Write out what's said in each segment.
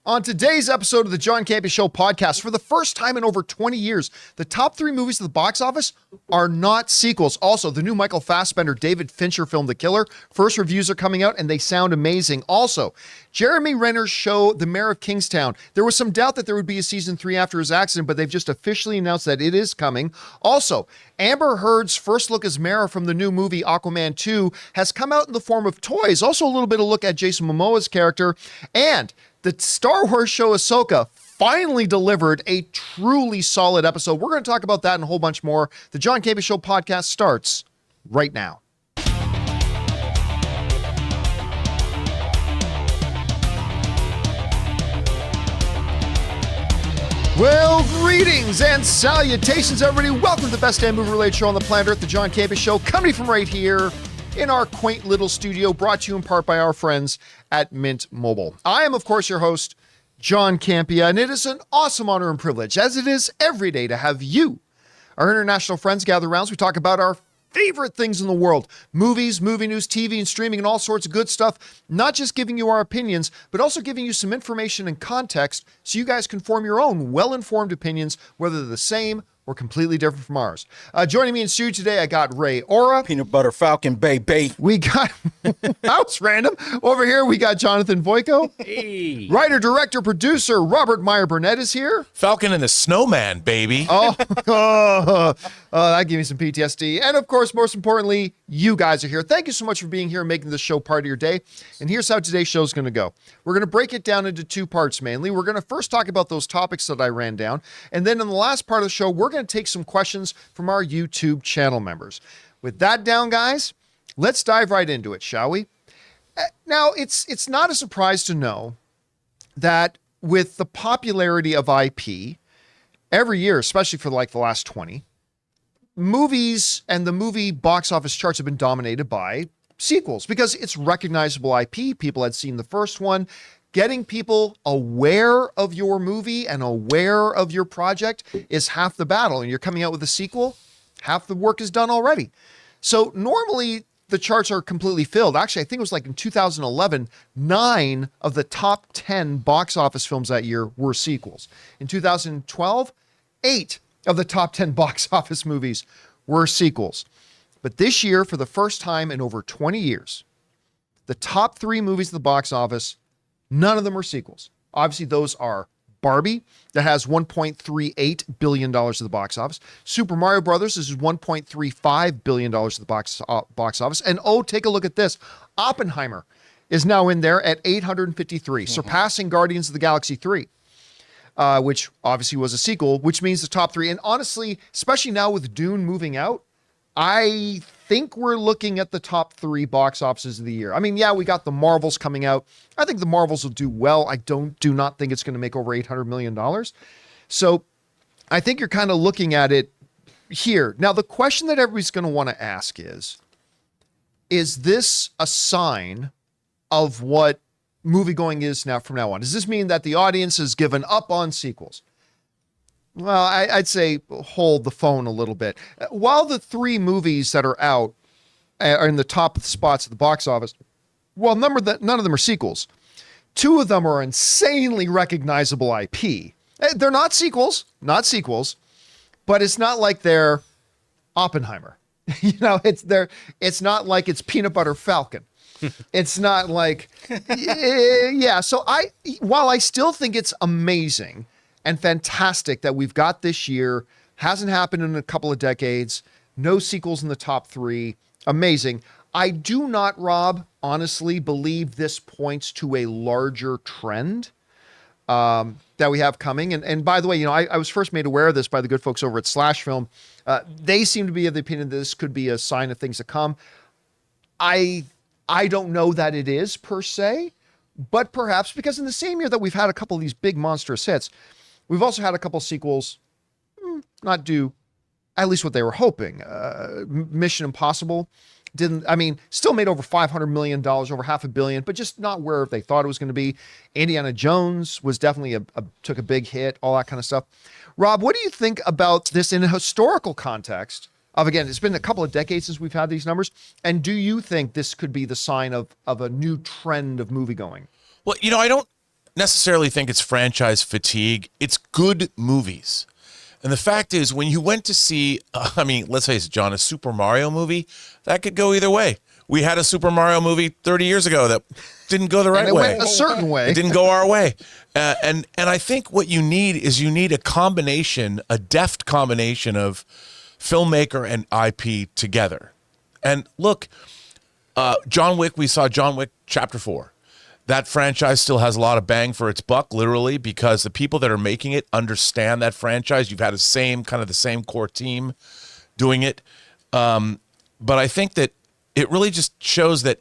On today's episode of the John Campea Show podcast, for the first time in over 20 years, the top 3 movies at the box office are not sequels. Also, the new Michael Fassbender, David Fincher film, The Killer, first reviews are coming out and they sound amazing. Also, Jeremy Renner's show, The Mayor of Kingstown. There was some doubt that there would be a season 3 after his accident, but they've just officially announced that it is coming. Also, Amber Heard's first look as Mara from the new movie Aquaman 2 has come out in the form of toys. Also, a little bit of look at Jason Momoa's character, and the Star Wars show Ahsoka finally delivered a truly solid episode. We're going to talk about that and a whole bunch more. The John Campea Show podcast starts right now. Well, greetings and salutations, everybody. Welcome to the best damn movie-related show on the planet Earth, the John Campea Show, coming from right here in our quaint little studio, brought to you in part by our friends at Mint Mobile. I am, of course, your host, John Campea, and it is an awesome honor and privilege, as it is every day, to have you, our international friends, gather around as we talk about our favorite things in the world: movies, movie news, TV, and streaming, and all sorts of good stuff. Not just giving you our opinions, but also giving you some information and context so you guys can form your own well-informed opinions, whether they're the same or completely different from ours. Joining me in studio today, I got Ray Ora. Peanut Butter Falcon, baby. We got, that was random. Over here, we got Jonathan Voico. Hey. Writer, director, producer, Robert Meyer Burnett is here. Falcon and the Snowman, baby. That gave me some PTSD. And of course, most importantly, you guys are here. Thank you so much for being here and making this show part of your day. And here's how today's show is going to go. We're going to break it down into 2 parts mainly. We're going to first talk about those topics that I ran down. And then in the last part of the show, we're going to take some questions from our YouTube channel members. With that down, guys, let's dive right into it, shall we? Now, it's not a surprise to know that with the popularity of IP, every year, especially for like the last 20, movies and the movie box office charts have been dominated by sequels because it's recognizable IP. People had seen the first one. Getting people aware of your movie and aware of your project is half the battle. And you're coming out with a sequel, half the work is done already. So normally the charts are completely filled. Actually, I think it was like in 2011, 9 of the top 10 box office films that year were sequels. In 2012, 8 of the top 10 box office movies were sequels. But this year, for the first time in over 20 years, the top 3 movies at the box office, none of them are sequels. Obviously, those are Barbie, that has $1.38 billion at the box office. Super Mario Brothers is $1.35 billion at the box office. And oh, take a look at this. Oppenheimer is now in there at 853, surpassing Guardians of the Galaxy 3. Which obviously was a sequel, which means the top 3. And honestly, especially now with Dune moving out, I think we're looking at the top 3 box offices of the year. I mean, yeah, we got the Marvels coming out. I think the Marvels will do well. I do not think it's going to make over $800 million. So I think you're kind of looking at it here. Now, the question that everybody's going to want to ask is this a sign of what moviegoing is now from now on? Does this mean that the audience has given up on sequels? Well, I'd say hold the phone a little bit. While the 3 movies that are out are in the top spots at the box office, well, none of them are sequels. 2 of them are insanely recognizable IP. They're not sequels, but it's not like they're Oppenheimer. It's not like it's Peanut Butter Falcon. It's not like, yeah. So while I still think it's amazing and fantastic that we've got this year, hasn't happened in a couple of decades, no sequels in the top 3, amazing. I do not, Rob, honestly believe this points to a larger trend that we have coming. And by the way, I was first made aware of this by the good folks over at Slash Film. They seem to be of the opinion that this could be a sign of things to come. I don't know that it is per se, but perhaps because in the same year that we've had a couple of these big monstrous hits, we've also had a couple of sequels not do at least what they were hoping. Mission Impossible still made over $500 million, over $500 million, but just not where they thought it was going to be. Indiana Jones was definitely took a big hit, all that kind of stuff. Rob, what do you think about this in a historical context of, again, it's been a couple of decades since we've had these numbers. And do you think this could be the sign of a new trend of movie going? Well, necessarily think it's franchise fatigue. It's good movies. And the fact is, when you went to see, let's face it, John, a Super Mario movie, that could go either way. We had a Super Mario movie 30 years ago that didn't go the right and it way. Went a certain way. It didn't go our way. And I think what you need is a combination, a deft combination of filmmaker and IP together. And look, John Wick, we saw John Wick Chapter 4. That franchise still has a lot of bang for its buck, literally, because the people that are making it understand that franchise. You've had the same core team doing it. But I think that it really just shows that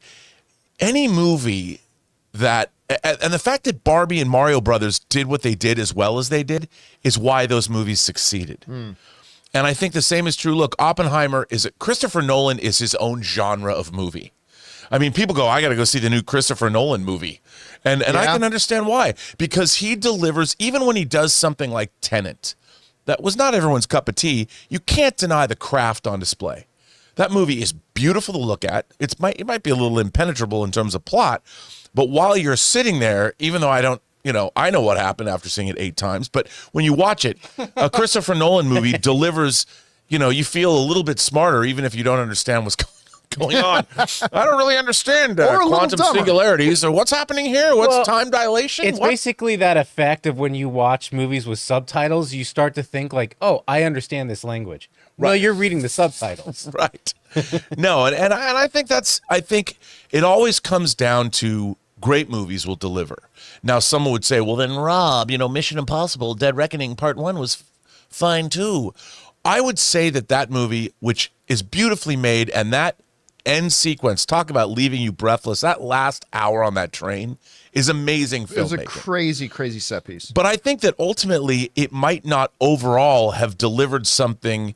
any movie and the fact that Barbie and Mario Brothers did what they did as well as they did is why those movies succeeded. And I think the same is true. Look, Christopher Nolan is his own genre of movie. I mean, people go, I got to go see the new Christopher Nolan movie. And I can understand why. Because he delivers, even when he does something like Tenet, that was not everyone's cup of tea, you can't deny the craft on display. That movie is beautiful to look at. It might be a little impenetrable in terms of plot, but while you're sitting there, even though I know what happened after seeing it 8 times, but when you watch it, a Christopher Nolan movie delivers, you feel a little bit smarter, even if you don't understand what's going on. I don't really understand quantum singularities or what's happening here. What's time dilation? It's basically that effect of when you watch movies with subtitles, you start to think like, oh, I understand this language. Right. Well, you're reading the subtitles. Right. No, and I think I think it always comes down to great movies will deliver. Now, someone would say, well, then Rob, Mission Impossible, Dead Reckoning Part 1 was fine too. I would say that movie, which is beautifully made, and that end sequence, talk about leaving you breathless, that last hour on that train is amazing filmmaking. It was a crazy, crazy set piece. But I think that ultimately it might not overall have delivered something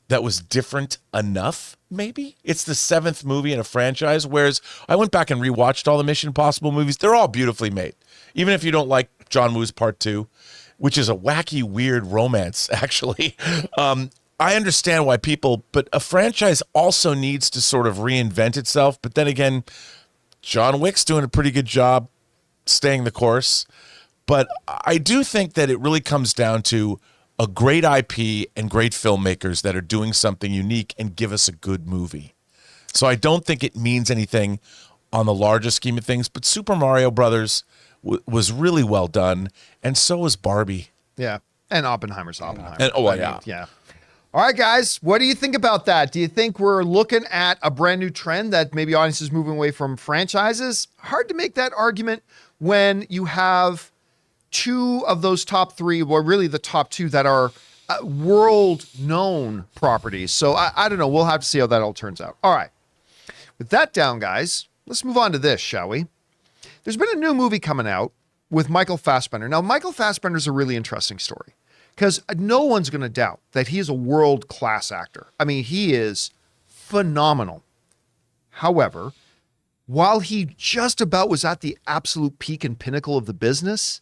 that was different enough, maybe. It's the 7th movie in a franchise, whereas I went back and rewatched all the Mission Impossible movies. They're all beautifully made. Even if you don't like John Woo's Part 2, which is a wacky, weird romance, actually. I understand why but a franchise also needs to sort of reinvent itself. But then again, John Wick's doing a pretty good job staying the course. But I do think that it really comes down to a great IP and great filmmakers that are doing something unique and give us a good movie. So I don't think it means anything on the larger scheme of things, but Super Mario Brothers was really well done, and so was Barbie. Yeah, and Oppenheimer's Oppenheimer. And, yeah. All right, guys, what do you think about that? Do you think we're looking at a brand new trend that maybe audiences moving away from franchises? Hard to make that argument when you have 2 of those top 3, well, really the top 2 that are world-known properties. So I don't know. We'll have to see how that all turns out. All right. With that down, guys, let's move on to this, shall we? There's been a new movie coming out with Michael Fassbender. Now, Michael Fassbender is a really interesting story because no one's going to doubt that he is a world-class actor. I mean, he is phenomenal. However, while he just about was at the absolute peak and pinnacle of the business,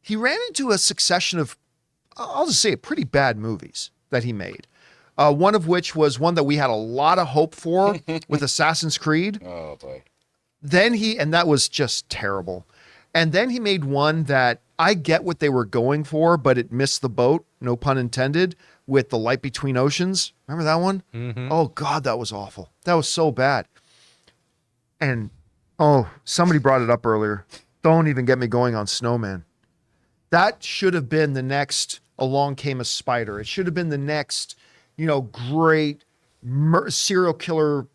he ran into a succession of, I'll just say it, pretty bad movies that he made. One of which was one that we had a lot of hope for with Assassin's Creed. Oh, boy. And that was just terrible. And then he made one that I get what they were going for, but it missed the boat, no pun intended, with The Light Between Oceans. Remember that one? Mm-hmm. Oh, God, that was awful. That was so bad. And, somebody brought it up earlier. Don't even get me going on Snowman. That should have been the next Along Came a Spider. It should have been the next, great serial killer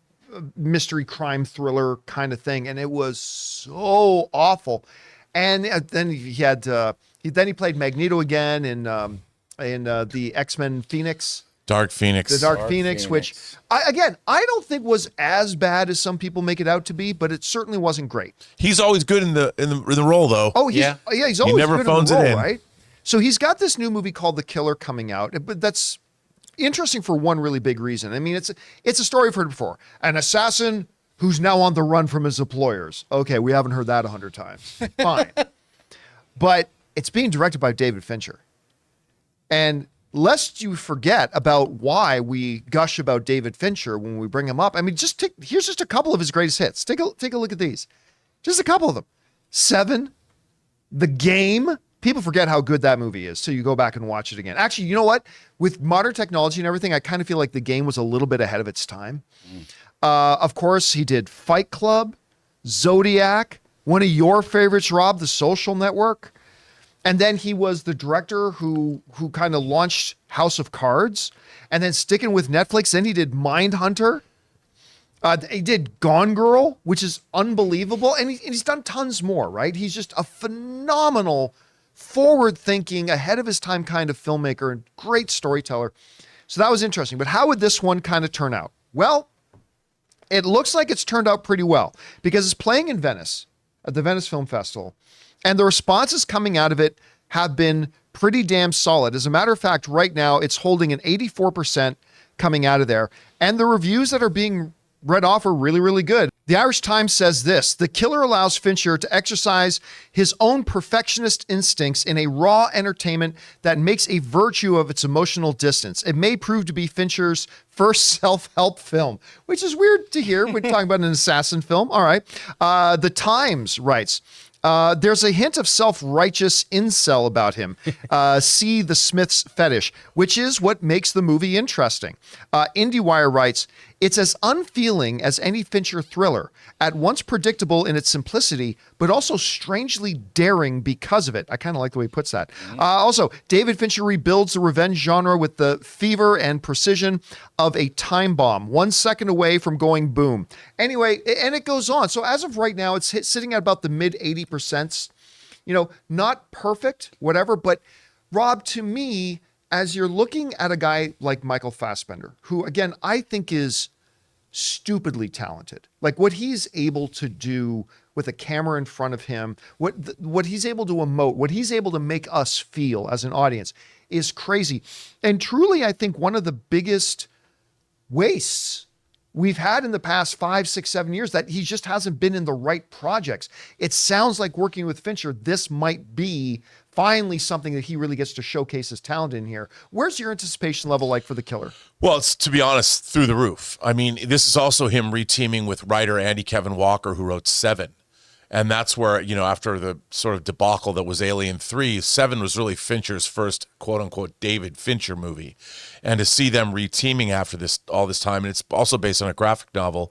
mystery crime thriller kind of thing. And it was so awful. And then he played Magneto again in the X-Men Phoenix. Dark Phoenix. The Dark Phoenix, which I don't think was as bad as some people make it out to be, but it certainly wasn't great. He's always good in the role, though. Oh, he's always never good phones in the role, it in. right? So he's got this new movie called The Killer coming out, but that's interesting for one really big reason. I mean, it's a story I've heard before. An assassin who's now on the run from his employers. Okay, we haven't heard that 100 times. Fine. But it's being directed by David Fincher. And lest you forget about why we gush about David Fincher when we bring him up. I mean, here's just a couple of his greatest hits. Take a look at these. Just a couple of them. 7, The Game. People forget how good that movie is, so you go back and watch it again. Actually, you know what? With modern technology and everything, I kind of feel like The Game was a little bit ahead of its time. Of course, he did Fight Club, Zodiac, one of your favorites, Rob, The Social Network. And then he was the director who kind of launched House of Cards. And then sticking with Netflix, then he did Mindhunter. He did Gone Girl, which is unbelievable. And he's done tons more, right? He's just a phenomenal, forward-thinking, ahead of his time kind of filmmaker and great storyteller. So that was interesting. But how would this one kind of turn out? Well, it looks like it's turned out pretty well because it's playing in Venice at the Venice Film Festival. And the responses coming out of it have been pretty damn solid. As a matter of fact, right now it's holding an 84% coming out of there. And the reviews that are being read off are really, really good. The Irish Times says this: the killer allows Fincher to exercise his own perfectionist instincts in a raw entertainment that makes a virtue of its emotional distance. It may prove to be Fincher's first self-help film, which is weird to hear when talking about an assassin film. All right. The Times writes, there's a hint of self-righteous incel about him. See The Smith's Fetish, which is what makes the movie interesting. IndieWire writes, it's as unfeeling as any Fincher thriller, at once predictable in its simplicity, but also strangely daring because of it. I kind of like the way he puts that. Also, David Fincher rebuilds the revenge genre with the fever and precision of a time bomb, 1 second away from going boom. Anyway, and it goes on. So as of right now, it's sitting at about the mid 80%. You know, not perfect, whatever, but Rob, to me, as you're looking at a guy like Michael Fassbender, who, again, I think is stupidly talented, like what he's able to do with a camera in front of him, what he's able to emote, what he's able to make us feel as an audience is crazy. And truly, I think one of the biggest wastes we've had in the past 5, 6, 7 years that he just hasn't been in the right projects. It sounds like working with Fincher, this might be finally something that he really gets to showcase his talent in here. Where's your anticipation level like for The Killer? Well, it's, to be honest, through the roof. I mean, this is also him reteaming with writer Andy Kevin Walker, who wrote Seven. And that's where, you know, after the sort of debacle that was Alien 3, Seven was really Fincher's first quote-unquote David Fincher movie. And to see them reteaming after this all this time, and it's also based on a graphic novel,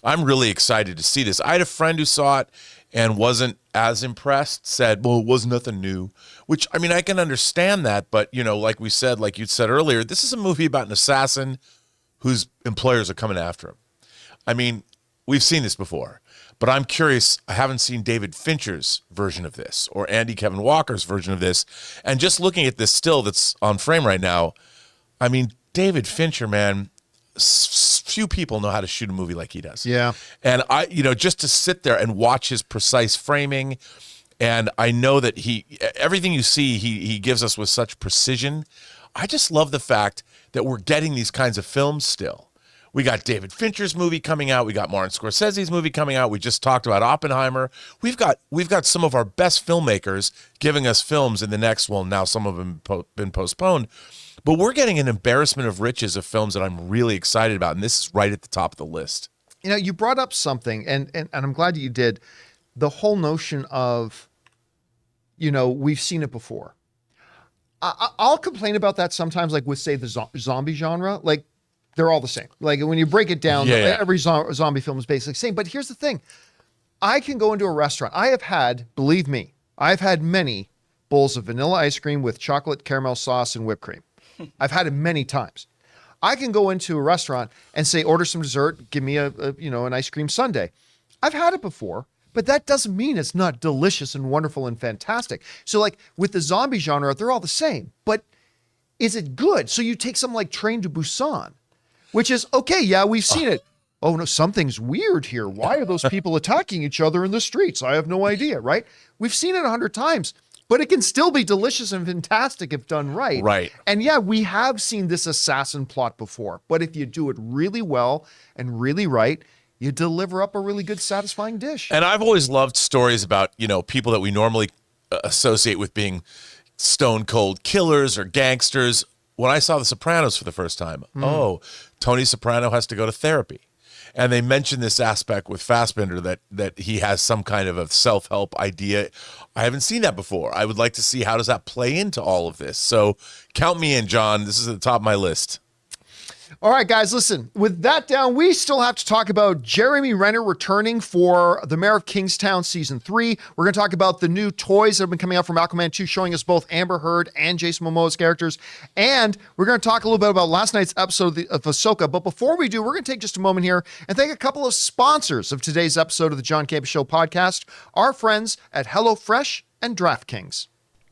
I'm really excited to see this. I had a friend who saw it and wasn't as impressed, said, well, it was nothing new, which, I mean, I can understand that. But, you know, like we said, like you said earlier, this is a movie about an assassin whose employers are coming after him. I mean, we've seen this before, but I'm curious. I haven't seen David Fincher's version of this or Andy Kevin Walker's version of this. And just looking at this still that's on frame right now, I mean, David Fincher, man, few people know how to shoot a movie like he does. Yeah. And I, you know, just to sit there and watch his precise framing, and I know that everything you see, he gives us with such precision. I just love the fact that we're getting these kinds of films still. We got David Fincher's movie coming out. We got Martin Scorsese's movie coming out. We just talked about Oppenheimer. We've got some of our best filmmakers giving us films in the next, well, now some of them been postponed. But we're getting an embarrassment of riches of films that I'm really excited about, and this is right at the top of the list. You know, you brought up something, and I'm glad that you did, the whole notion of, you know, we've seen it before. I'll complain about that sometimes, like with, say, the zombie genre. Like, they're all the same. Like, when you break it down, every zombie film is basically the same. But here's the thing. I can go into a restaurant. I have had, believe me, I've had many bowls of vanilla ice cream with chocolate caramel sauce and whipped cream. I've had it many times. I can go into a restaurant and say, order some dessert, give me an ice cream sundae. I've had it before, but that doesn't mean it's not delicious and wonderful and fantastic. So like with the zombie genre, they're all the same, but is it good? So you take something like Train to Busan, which is, okay, yeah, we've seen it. Oh no, something's weird here. Why are those people attacking each other in the streets? I have no idea, right? We've seen it 100 times. But it can still be delicious and fantastic if done right. Right. And yeah, we have seen this assassin plot before. But if you do it really well and really right, you deliver up a really good, satisfying dish. And I've always loved stories about, you know, people that we normally associate with being stone cold killers or gangsters. When I saw The Sopranos for the first time, oh, Tony Soprano has to go to therapy. And they mentioned this aspect with Fassbender that he has some kind of a self-help idea. I haven't seen that before. I would like to see how does that play into all of this. So count me in, John. This is at the top of my list. All right, guys, listen, with that down, we still have to talk about Jeremy Renner returning for the Mayor of Kingstown Season 3. We're going to talk about the new toys that have been coming out from Aquaman 2, showing us both Amber Heard and Jason Momoa's characters. And we're going to talk a little bit about last night's episode of Ahsoka. But before we do, we're going to take just a moment here and thank a couple of sponsors of today's episode of the John Campea Show podcast, our friends at HelloFresh and DraftKings.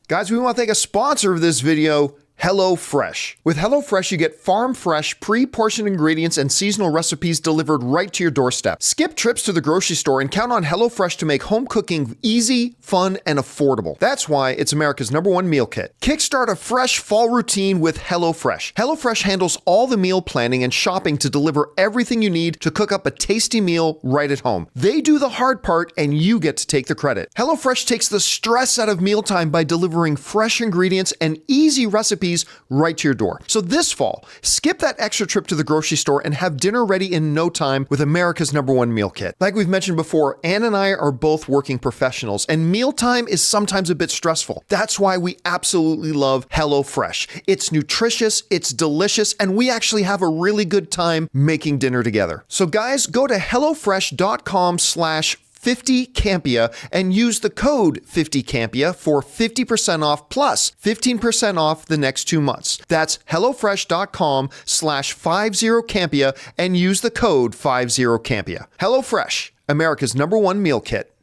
Guys, we want to thank a sponsor of this video, HelloFresh. With HelloFresh, you get farm-fresh, pre-portioned ingredients and seasonal recipes delivered right to your doorstep. Skip trips to the grocery store and count on HelloFresh to make home cooking easy, fun, and affordable. That's why it's America's #1 meal kit. Kickstart a fresh fall routine with HelloFresh. HelloFresh handles all the meal planning and shopping to deliver everything you need to cook up a tasty meal right at home. They do the hard part and you get to take the credit. HelloFresh takes the stress out of mealtime by delivering fresh ingredients and easy recipes right to your door. So this fall, skip that extra trip to the grocery store and have dinner ready in no time with America's #1 meal kit. Like we've mentioned before, Ann and I are both working professionals, and mealtime is sometimes a bit stressful. That's why we absolutely love HelloFresh. It's nutritious, it's delicious, and we actually have a really good time making dinner together. So guys, go to hellofresh.com/50Campea and use the code 50Campea for 50% off plus 15% off the next 2 months. That's hellofresh.com/50Campea and use the code 50Campea. HelloFresh, America's #1 meal kit.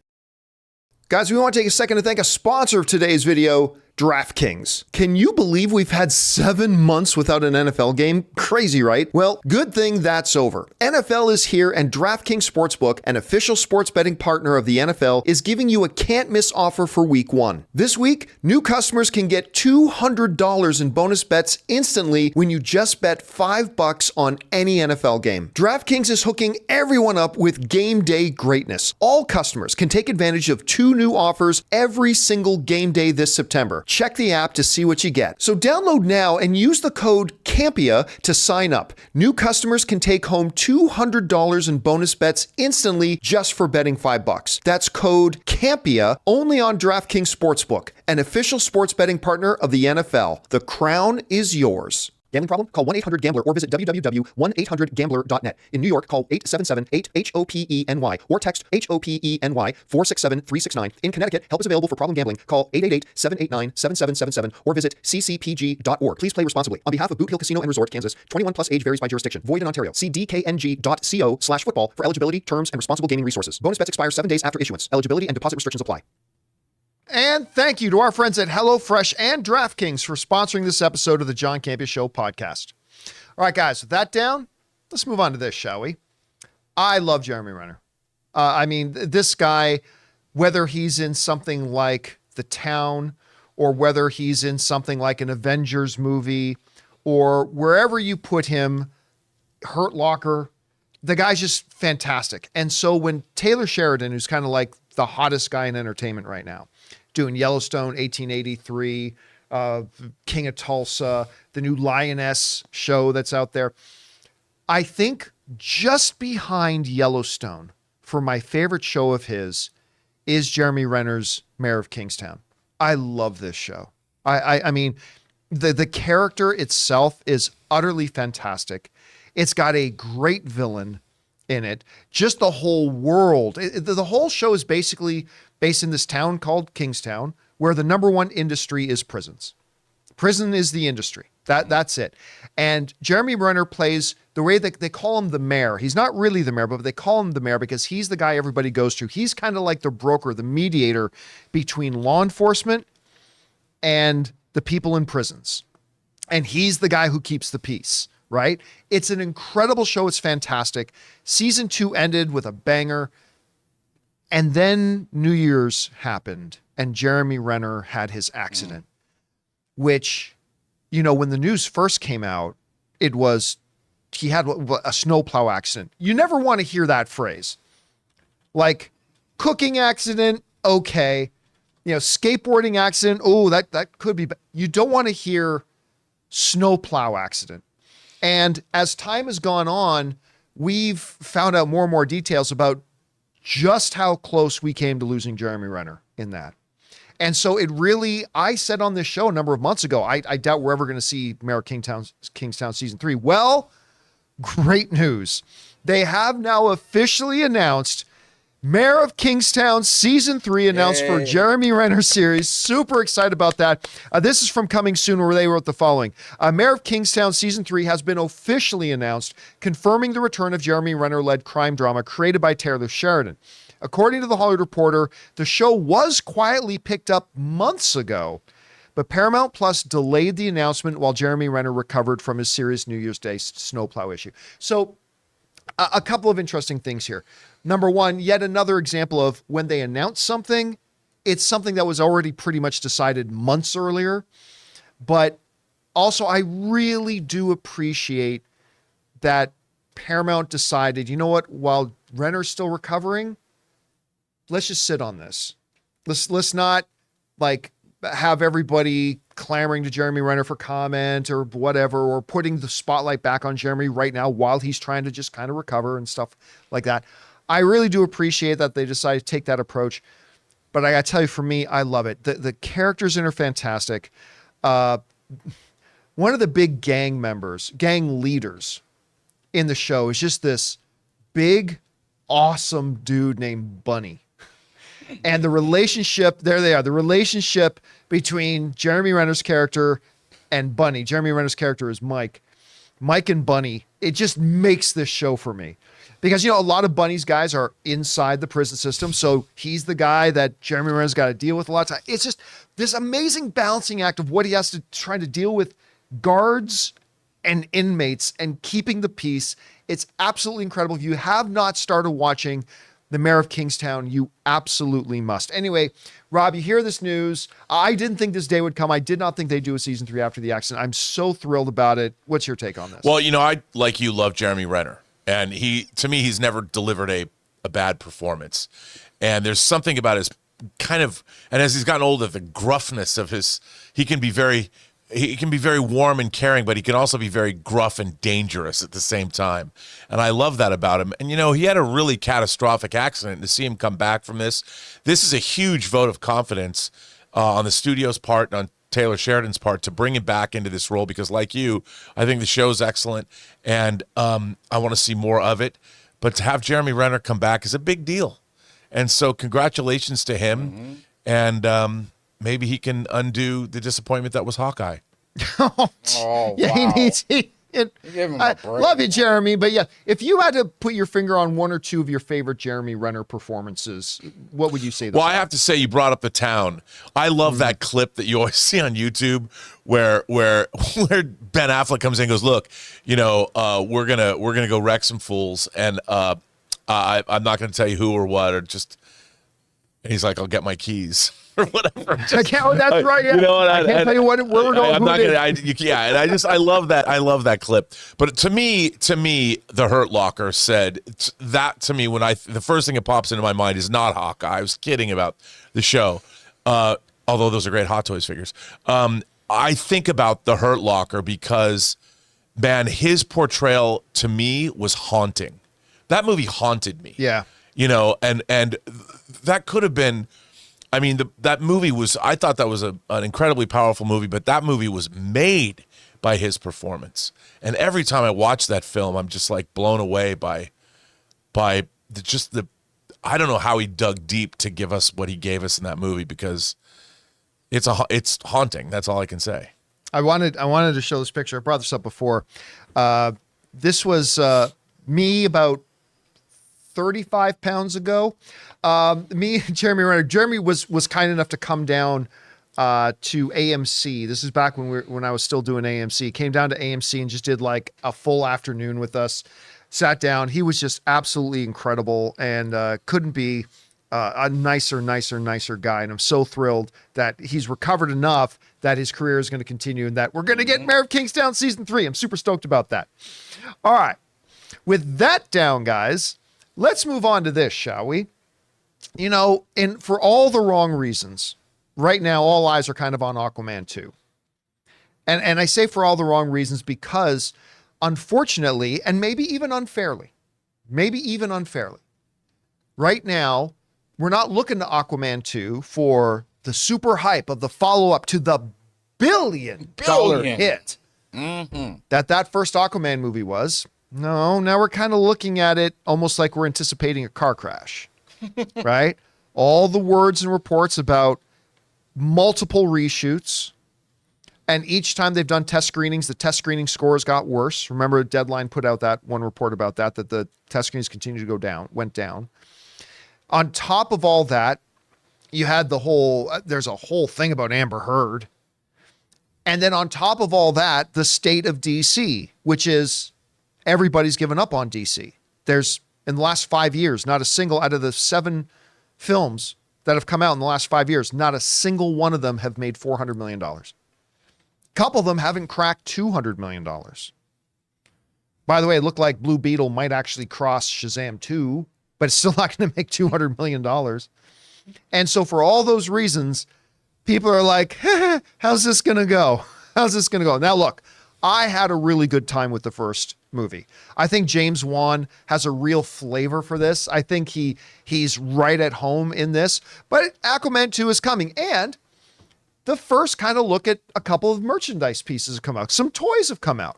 Guys, we want to take a second to thank a sponsor of today's video, DraftKings. Can you believe we've had 7 months without an NFL game? Crazy, right? Well, good thing that's over. NFL is here, and DraftKings Sportsbook, an official sports betting partner of the NFL, is giving you a can't-miss offer for Week 1. This week, new customers can get $200 in bonus bets instantly when you just bet $5 on any NFL game. DraftKings is hooking everyone up with game day greatness. All customers can take advantage of 2 new offers every single game day this September. Check the app to see what you get. So download now and use the code CAMPEA to sign up. New customers can take home $200 in bonus bets instantly just for betting $5. That's code CAMPEA only on DraftKings Sportsbook, an official sports betting partner of the NFL. The crown is yours. Gambling problem? Call 1-800-GAMBLER or visit www.1800gambler.net. In New York, call 877-8-HOPENY or text HOPENY 467-369. In Connecticut, help is available for problem gambling. Call 888-789-7777 or visit ccpg.org. Please play responsibly. On behalf of Boot Hill Casino and Resort, Kansas, 21 plus age varies by jurisdiction. Void in Ontario. See dkng.co/football for eligibility, terms, and responsible gaming resources. Bonus bets expire 7 days after issuance. Eligibility and deposit restrictions apply. And thank you to our friends at HelloFresh and DraftKings for sponsoring this episode of the John Campea Show podcast. All right, guys, with that down, let's move on to this, shall we? I love Jeremy Renner. This guy, whether he's in something like The Town or whether he's in something like an Avengers movie or wherever you put him, Hurt Locker, the guy's just fantastic. And so when Taylor Sheridan, who's kind of like the hottest guy in entertainment right now, doing Yellowstone, 1883, King of Tulsa, the new Lioness show that's out there. I think just behind Yellowstone for my favorite show of his is Jeremy Renner's Mayor of Kingstown. I love this show. I mean, the character itself is utterly fantastic. It's got a great villain in it. Just the whole world. The whole show is basically based in this town called Kingstown, where the #1 industry is prisons. Prison is the industry. That's it. And Jeremy Renner plays the way that they call him the mayor. He's not really the mayor, but they call him the mayor because he's the guy everybody goes to. He's kind of like the broker, the mediator between law enforcement and the people in prisons. And he's the guy who keeps the peace, right? It's an incredible show. It's fantastic. Season 2 ended with a banger. And then New Year's happened and Jeremy Renner had his accident, which, you know, when the news first came out, it was, he had a snowplow accident. You never want to hear that phrase. Like cooking accident, okay. You know, skateboarding accident, oh, that could be, you don't want to hear snowplow accident. And as time has gone on, we've found out more and more details about just how close we came to losing Jeremy Renner in that. And so it really, I said on this show a number of months ago, I doubt we're ever going to see Mayor of Kingstown season 3. Well, great news. They have now officially announced Mayor of Kingstown season 3 announced for Jeremy Renner series. Super excited about that. This is from Coming Soon, where they wrote the following. Mayor of Kingstown season 3 has been officially announced, confirming the return of Jeremy Renner-led crime drama created by Taylor Sheridan. According to the Hollywood Reporter, the show was quietly picked up months ago, but Paramount Plus delayed the announcement while Jeremy Renner recovered from his serious New Year's Day snowplow issue. So a couple of interesting things here. Number one, yet another example of when they announce something, it's something that was already pretty much decided months earlier. But also, I really do appreciate that Paramount decided, you know what, while Renner's still recovering, let's just sit on this. Let's not like have everybody clamoring to Jeremy Renner for comment or whatever, or putting the spotlight back on Jeremy right now while he's trying to just kind of recover and stuff like that. I really do appreciate that they decided to take that approach, but I gotta tell you, for me, I love it. The characters in are fantastic. One of the big gang leaders in the show is just this big, awesome dude named Bunny. And the relationship, there they are, the relationship between Jeremy Renner's character and Bunny. Jeremy Renner's character is Mike. Mike and Bunny, it just makes this show for me. Because, you know, a lot of Bunny's guys are inside the prison system, so he's the guy that Jeremy Renner's got to deal with a lot of time. It's just this amazing balancing act of what he has to try to deal with guards and inmates and keeping the peace. It's absolutely incredible. If you have not started watching The Mayor of Kingstown, you absolutely must. Anyway, Rob, you hear this news. I didn't think this day would come. I did not think they'd do a season 3 after the accident. I'm so thrilled about it. What's your take on this? Well, you know, I, like you, love Jeremy Renner. And to me, he's never delivered a bad performance. And there's something about his kind of, and as he's gotten older, the gruffness of he can be very warm and caring, but he can also be very gruff and dangerous at the same time. And I love that about him. And, you know, he had a really catastrophic accident. To see him come back from this is a huge vote of confidence on the studio's part and on Taylor Sheridan's part to bring him back into this role, because like you, I think the show's excellent and I want to see more of it. But to have Jeremy Renner come back is a big deal. And so congratulations to him. And maybe he can undo the disappointment that was Hawkeye. Oh, yeah, wow. he needs Give him a break. love you, Jeremy. But yeah, if you had to put your finger on one or two of your favorite Jeremy Renner performances, what would you say? Well, I have to say, you brought up the town. I love that clip that you always see on YouTube where Ben Affleck comes in and goes, "Look, you know, we're gonna go wreck some fools, and I'm not gonna tell you who or what, or just." And he's like, "I'll get my keys." Or whatever. That's right. Yeah. You know what? I can't tell you where we're going. I'm not gonna. And I love that. I love that clip. But to me, the Hurt Locker said that to me when the first thing that pops into my mind is not Hawkeye. I was kidding about the show, although those are great Hot Toys figures. I think about the Hurt Locker because, man, his portrayal to me was haunting. That movie haunted me. Yeah. You know, and that could have been. I mean, that movie was, I thought that was an incredibly powerful movie, but that movie was made by his performance. And every time I watch that film, I'm just like blown away by I don't know how he dug deep to give us what he gave us in that movie, because it's haunting. That's all I can say. I wanted to show this picture. I brought this up before. This was me about 35 pounds ago. Me and Jeremy Renner. Jeremy was kind enough to come down to AMC. This is back when I was still doing AMC. Came down to AMC and just did like a full afternoon with us. Sat down. He was just absolutely incredible and couldn't be a nicer guy. And I'm so thrilled that he's recovered enough that his career is going to continue and that we're going to get Mayor of Kingstown season 3. I'm super stoked about that. All right. With that down, guys, let's move on to this, shall we? You know, and for all the wrong reasons, right now, all eyes are kind of on Aquaman 2. And I say for all the wrong reasons because, unfortunately, and maybe even unfairly, maybe even unfairly. Right now, we're not looking to Aquaman 2 for the super hype of the follow-up to the billion-dollar hit that first Aquaman movie was. No, now we're kind of looking at it almost like we're anticipating a car crash, right? All the words and reports about multiple reshoots, and each time they've done test screenings, the test screening scores got worse. Remember, Deadline put out that one report about that the test screenings continued to went down. On top of all that, you had there's a whole thing about Amber Heard. And then on top of all that, the state of DC, which is everybody's given up on DC. There's, in the last 5 years, not a single out of the 7 films that have come out in the last 5 years, not a single one of them have made $400 million. A couple of them haven't cracked $200 million. By the way, it looked like Blue Beetle might actually cross Shazam 2, but it's still not going to make $200 million. And so for all those reasons, people are like, how's this going to go? How's this going to go? Now, look, I had a really good time with the first movie. I think James Wan has a real flavor for this. I think he's right at home in this. But Aquaman 2 is coming. And the first kind of look at a couple of merchandise pieces have come out. Some toys have come out.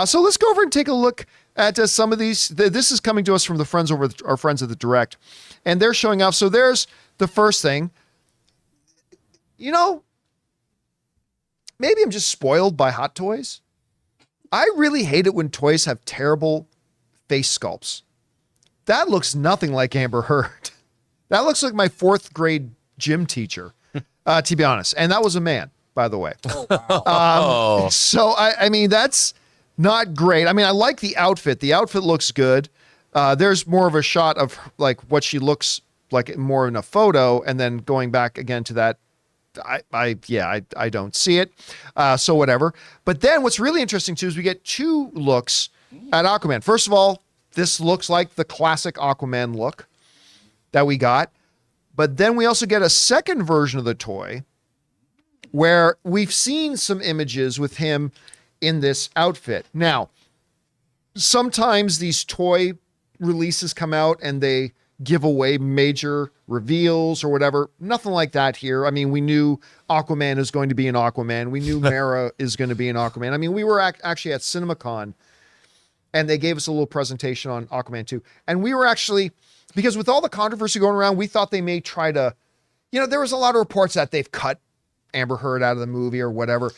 So let's go over and take a look at some of these. This is coming to us from our friends at the Direct. And they're showing off. So there's the first thing. You know, maybe I'm just spoiled by Hot Toys. I really hate it when toys have terrible face sculpts. That looks nothing like Amber Heard. That looks like my 4th grade gym teacher, to be honest. And that was a man, by the way. Oh, wow. So, I mean, that's not great. I mean, I like the outfit. The outfit looks good. There's more of a shot of like what she looks like more in a photo, and then going back again to that. I don't see it. So whatever. But then what's really interesting too is we get 2 looks at Aquaman. First of all, this looks like the classic Aquaman look that we got. But then we also get a second version of the toy where we've seen some images with him in this outfit. Now, sometimes these toy releases come out and they give away major reveals or whatever. Nothing like that here. I mean, we knew Aquaman is going to be an Aquaman. We knew Mera is going to be an Aquaman. I mean, we were actually at CinemaCon and they gave us a little presentation on Aquaman 2. And we were actually, because with all the controversy going around, we thought they may try to, there was a lot of reports that they've cut Amber Heard out of the movie or whatever.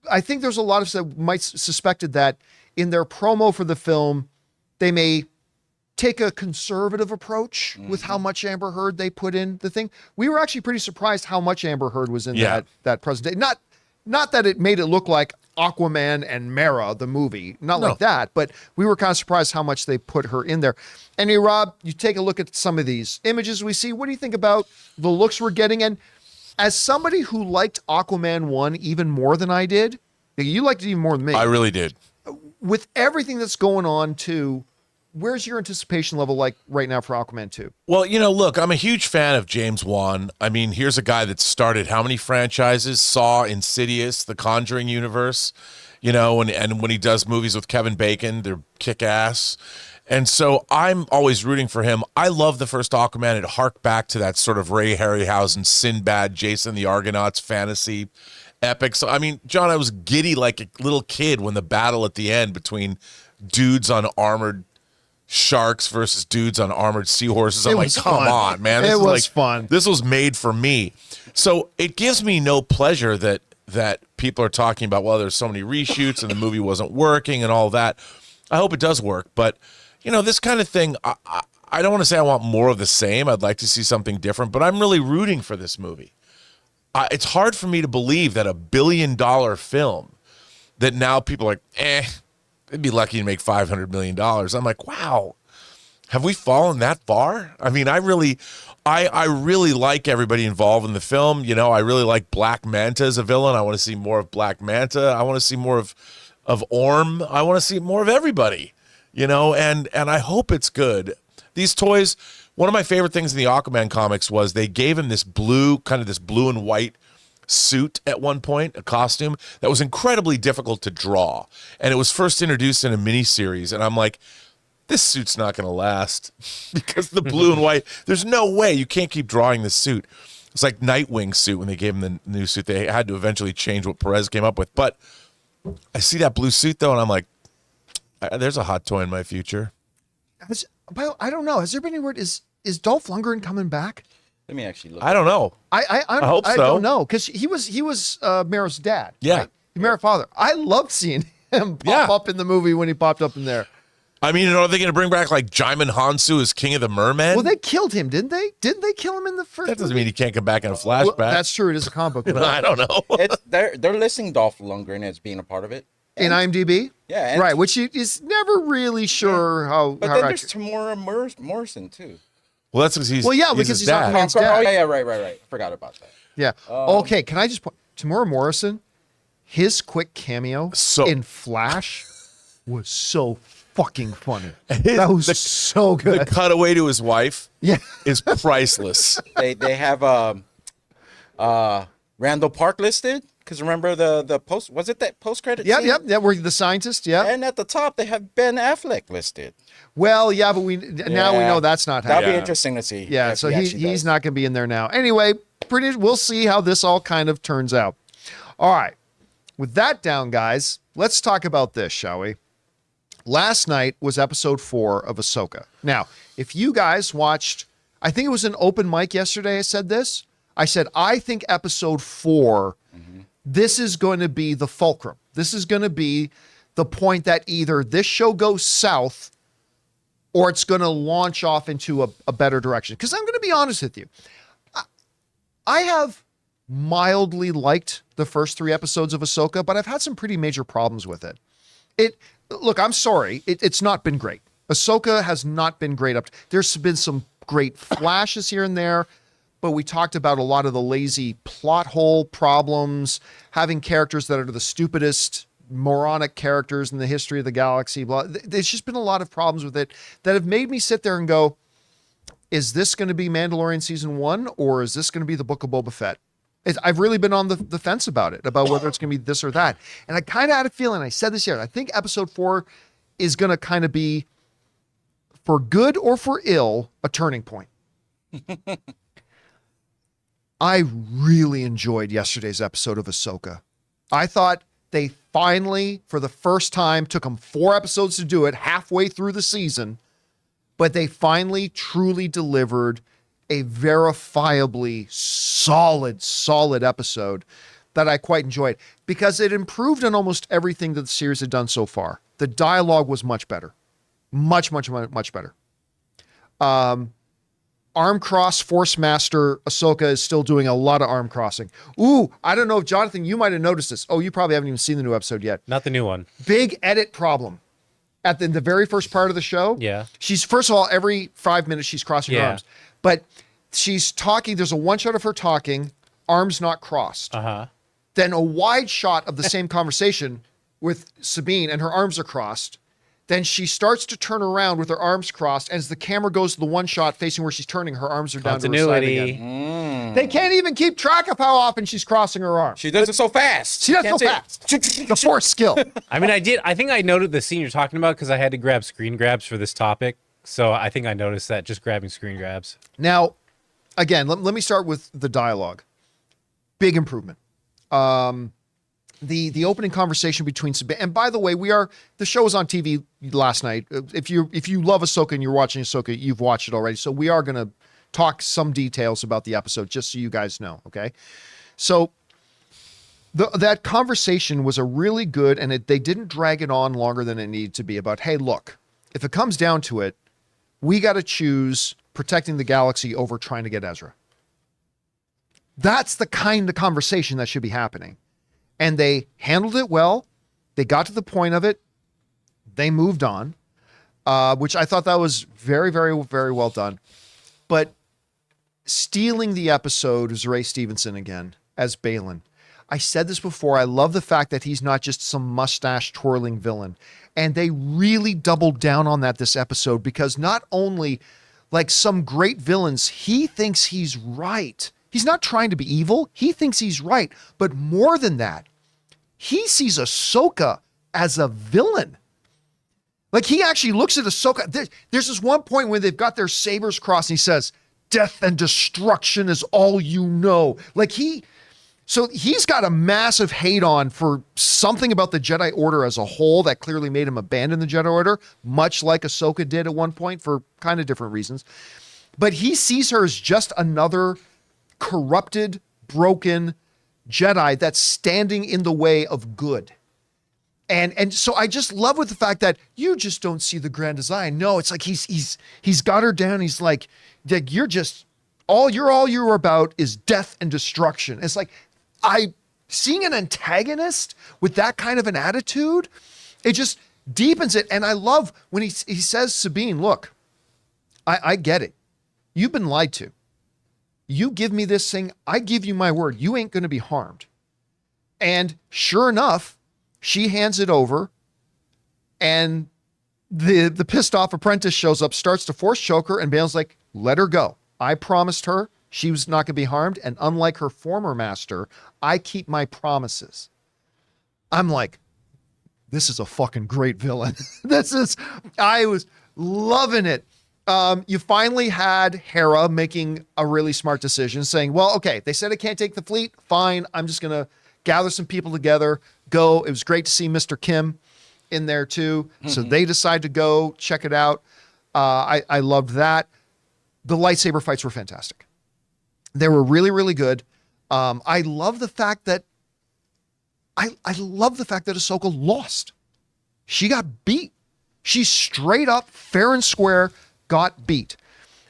I think there's a lot of that might suspected that in their promo for the film, they may take a conservative approach with how much Amber Heard they put in the thing. We were actually pretty surprised how much Amber Heard was in that presentation. Not that it made it look like Aquaman and Mera, the movie, not like that, but we were kind of surprised how much they put her in there. Anyway, Rob, you take a look at some of these images we see. What do you think about the looks we're getting? And as somebody who liked Aquaman 1 even more than I did, you liked it even more than me. I really did. With everything that's going on too, where's your anticipation level like right now for Aquaman 2? Well, look, I'm a huge fan of James Wan. I mean, here's a guy that started how many franchises? Saw, Insidious, the Conjuring universe, and when he does movies with Kevin Bacon, they're kick-ass. And so I'm always rooting for him. I love the first Aquaman. It harked back to that sort of Ray Harryhausen, Sinbad, Jason the Argonauts fantasy epic. So, I mean, John, I was giddy like a little kid when the battle at the end between dudes on armored sharks versus dudes on armored seahorses. I'm like, come on, man. It was fun. This was made for me. So it gives me no pleasure that people are talking about, well, there's so many reshoots and the movie wasn't working and all that. I hope it does work. But, this kind of thing, I don't want to say I want more of the same. I'd like to see something different, but I'm really rooting for this movie. It's hard for me to believe that $1 billion film that now people are like, they'd be lucky to make $500 million. I'm like, wow, have we fallen that far? I mean, I really like everybody involved in the film. I really like Black Manta as a villain. I want to see more of Black Manta. I want to see more of Orm. I want to see more of everybody, and I hope it's good. These toys, one of my favorite things in the Aquaman comics was they gave him this blue and white suit at one point, a costume that was incredibly difficult to draw. And it was first introduced in a miniseries. And I'm like, this suit's not going to last because the blue and white, there's no way you can't keep drawing this suit. It's like Nightwing's suit when they gave him the new suit. They had to eventually change what Perez came up with. But I see that blue suit, though, and I'm like, there's a hot toy in my future. I don't know. Has there been any word? Is Dolph Lundgren coming back? Let me actually look. I don't know. I hope so. I don't know, because he was Mara's dad. Yeah. Right? Mara's father. I loved seeing him pop up in the movie when he popped up in there. I mean, are they going to bring back like Jaimin Hansu as King of the Mermen? Well, they killed him, didn't they? Didn't they kill him in the first? That doesn't movie? mean he can't come back in a flashback. Well, that's true. It is a comic book. You know, I don't know. They're listing Dolph Lundgren as being a part of it. In IMDb? Yeah. Right, which is never really sure how. But how then there's accurate. Tamora Morrison, too. Well, that's because he's because his he's not dad. Man's dad. Oh, yeah, right. Forgot about that. Yeah. Okay, can I just point Tamora Morrison? His quick cameo in Flash was so fucking funny. That was so good. The cutaway to his wife is priceless. They have Randall Park listed, because remember the post, was it that post-credit scene? Yeah, we're the scientist, And at the top, they have Ben Affleck listed. Well, yeah, but now we know that's not happening. That'll be interesting to see. Yeah, if so he actually he's does. not going to be in there now. Anyway, we'll see how this all kind of turns out. All right. With that down, guys, let's talk about this, shall we? Last night was episode 4 of Ahsoka. Now, if you guys watched, I think it was an open mic yesterday, I said this. I said, I think episode 4, this is going to be the fulcrum. This is going to be the point that either this show goes south or it's going to launch off into a better direction. Because I'm going to be honest with you. I have mildly liked the first 3 episodes of Ahsoka, but I've had some pretty major problems with it. Look, I'm sorry. It's not been great. Ahsoka has not been great. There's been some great flashes here and there, but we talked about a lot of the lazy plot hole problems, having characters that are the stupidest, moronic characters in the history of the galaxy. Blah. There's just been a lot of problems with it that have made me sit there and go, is this going to be Mandalorian season 1 or is this going to be the Book of Boba Fett? I've really been on the fence about it, about whether it's going to be this or that. And I kind of had a feeling, I said this here, I think episode 4 is going to kind of be, for good or for ill, a turning point. I really enjoyed yesterday's episode of Ahsoka. I thought they finally, for the first time, took them 4 episodes to do it, halfway through the season, but they finally truly delivered a verifiably solid episode that I quite enjoyed because it improved on almost everything that the series had done so far. The dialogue was much better. Much better. Arm cross Force Master Ahsoka is still doing a lot of arm crossing. Ooh, I don't know if Jonathan, you might have noticed this. Oh, you probably haven't even seen the new episode yet. Not the new one. Big edit problem. At the very first part of the show. Yeah. She's, first of all, every 5 minutes she's crossing her arms. But she's talking, there's a one shot of her talking, arms not crossed. Uh-huh. Then a wide shot of the same conversation with Sabine and her arms are crossed. Then she starts to turn around with her arms crossed. And as the camera goes to the one shot facing where she's turning, her arms are down to her side again. They can't even keep track of how often she's crossing her arms. She does it so fast. She does it so fast. The Force skill. I mean, I think I noted the scene you're talking about because I had to grab screen grabs for this topic. So I think I noticed that just grabbing screen grabs. Now, again, let me start with the dialogue. Big improvement. The opening conversation between Sabine, and by the way, the show was on TV last night. If you love Ahsoka and you're watching Ahsoka, you've watched it already. So we are going to talk some details about the episode, just so you guys know. Okay, so that conversation was a really good, and they didn't drag it on longer than it needed to be. About, hey, look, if it comes down to it, we got to choose protecting the galaxy over trying to get Ezra. That's the kind of conversation that should be happening. And they handled it well. They got to the point of it. They moved on, which I thought that was very, very, very well done. But stealing the episode is Ray Stevenson again as Balin. I said this before. I love the fact that he's not just some mustache twirling villain. And they really doubled down on that this episode because not only like some great villains, he thinks he's right. He's not trying to be evil. He thinks he's right. But more than that, he sees Ahsoka as a villain. Like, he actually looks at Ahsoka. There's this one point where they've got their sabers crossed and he says, death and destruction is all you know. Like, so he's got a massive hate on for something about the Jedi Order as a whole that clearly made him abandon the Jedi Order, much like Ahsoka did at one point for kind of different reasons. But he sees her as just another corrupted, broken Jedi that's standing in the way of good. And so I just love with the fact that you just don't see the grand design. No, it's like he's got her down. He's like you're just all you're about is death and destruction. It's like seeing an antagonist with that kind of an attitude, it just deepens it. And I love when he says, Sabine, look, I get it. You've been lied to. You give me this thing, I give you my word. You ain't going to be harmed. And sure enough, she hands it over, and the pissed off apprentice shows up, starts to force choke her, and Bale's like, let her go. I promised her she was not going to be harmed, and unlike her former master, I keep my promises. I'm like, this is a fucking great villain. I was loving it. You finally had Hera making a really smart decision, saying, well, okay, they said I can't take the fleet. Fine. I'm just going to gather some people together, go. It was great to see Mr. Kim in there too. Mm-hmm. So they decide to go check it out. I loved that. The lightsaber fights were fantastic. They were really, really good. I love the fact that Ahsoka lost. She got beat. She straight up, fair and square, got beat.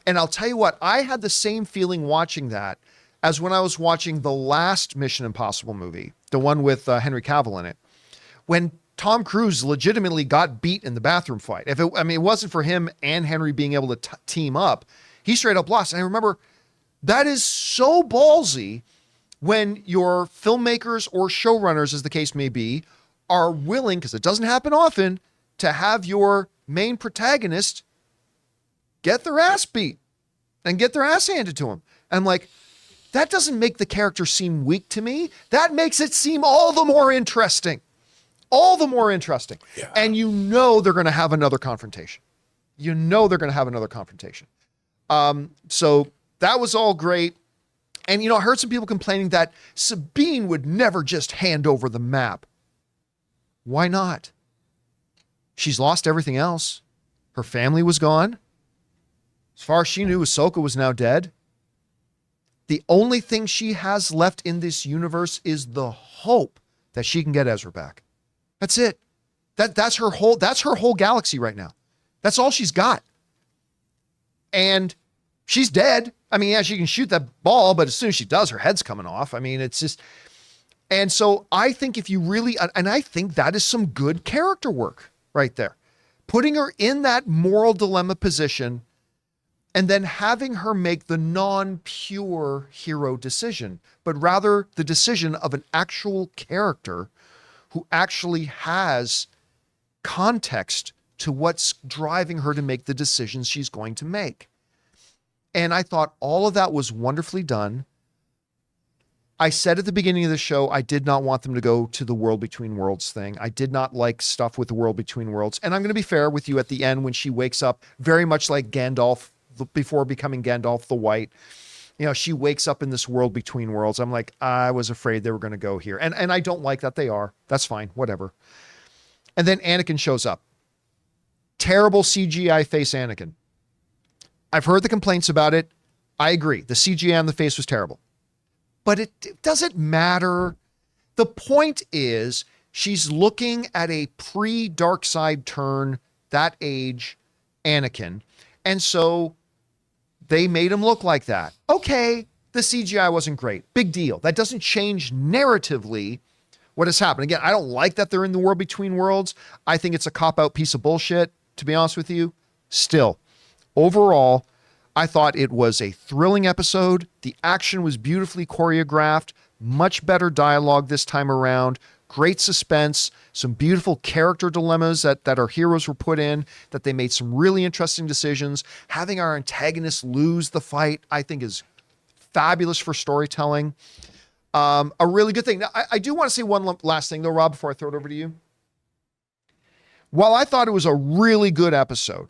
And I'll tell you what, I had the same feeling watching that as when I was watching the last Mission Impossible movie, the one with Henry Cavill in it, when Tom Cruise legitimately got beat in the bathroom fight. It wasn't for him and Henry being able to team up, he straight up lost. And I remember that is so ballsy when your filmmakers or showrunners, as the case may be, are willing, because it doesn't happen often, to have your main protagonist get their ass beat and get their ass handed to him. And I'm like, that doesn't make the character seem weak to me. That makes it seem all the more interesting. All the more interesting. Yeah. And you know they're going to have another confrontation. So that was all great. And, I heard some people complaining that Sabine would never just hand over the map. Why not? She's lost everything else. Her family was gone. As far as she knew, Ahsoka was now dead. The only thing she has left in this universe is the hope that she can get Ezra back. That's it. That's her whole galaxy right now. That's all she's got. And she's dead. Yeah, she can shoot that ball, but as soon as she does, her head's coming off. It's just, and so I think if you really, and I think that is some good character work right there. Putting her in that moral dilemma position and then having her make the non-pure hero decision, but rather the decision of an actual character who actually has context to what's driving her to make the decisions she's going to make. And I thought all of that was wonderfully done. I said at the beginning of the show, I did not want them to go to the World Between Worlds thing. I did not like stuff with the World Between Worlds. And I'm going to be fair with you at the end when she wakes up, very much like Gandalf before becoming Gandalf the White. She wakes up in this World Between Worlds. I'm like, I was afraid they were going to go here. And I don't like that they are. That's fine, whatever. And then Anakin shows up. Terrible CGI face Anakin. I've heard the complaints about it. I agree. The CGI on the face was terrible. But it doesn't matter. The point is, she's looking at a pre-dark side turn, that age, Anakin. And so they made him look like that. Okay, the CGI wasn't great. Big deal. That doesn't change narratively what has happened. Again, I don't like that they're in the World Between Worlds. I think it's a cop-out piece of bullshit, to be honest with you. Still, overall, I thought it was a thrilling episode. The action was beautifully choreographed, much better dialogue this time around, great suspense, some beautiful character dilemmas that our heroes were put in, that they made some really interesting decisions. Having our antagonists lose the fight, I think is fabulous for storytelling. A really good thing. Now, I do want to say one last thing though, Rob, before I throw it over to you. while I thought it was a really good episode,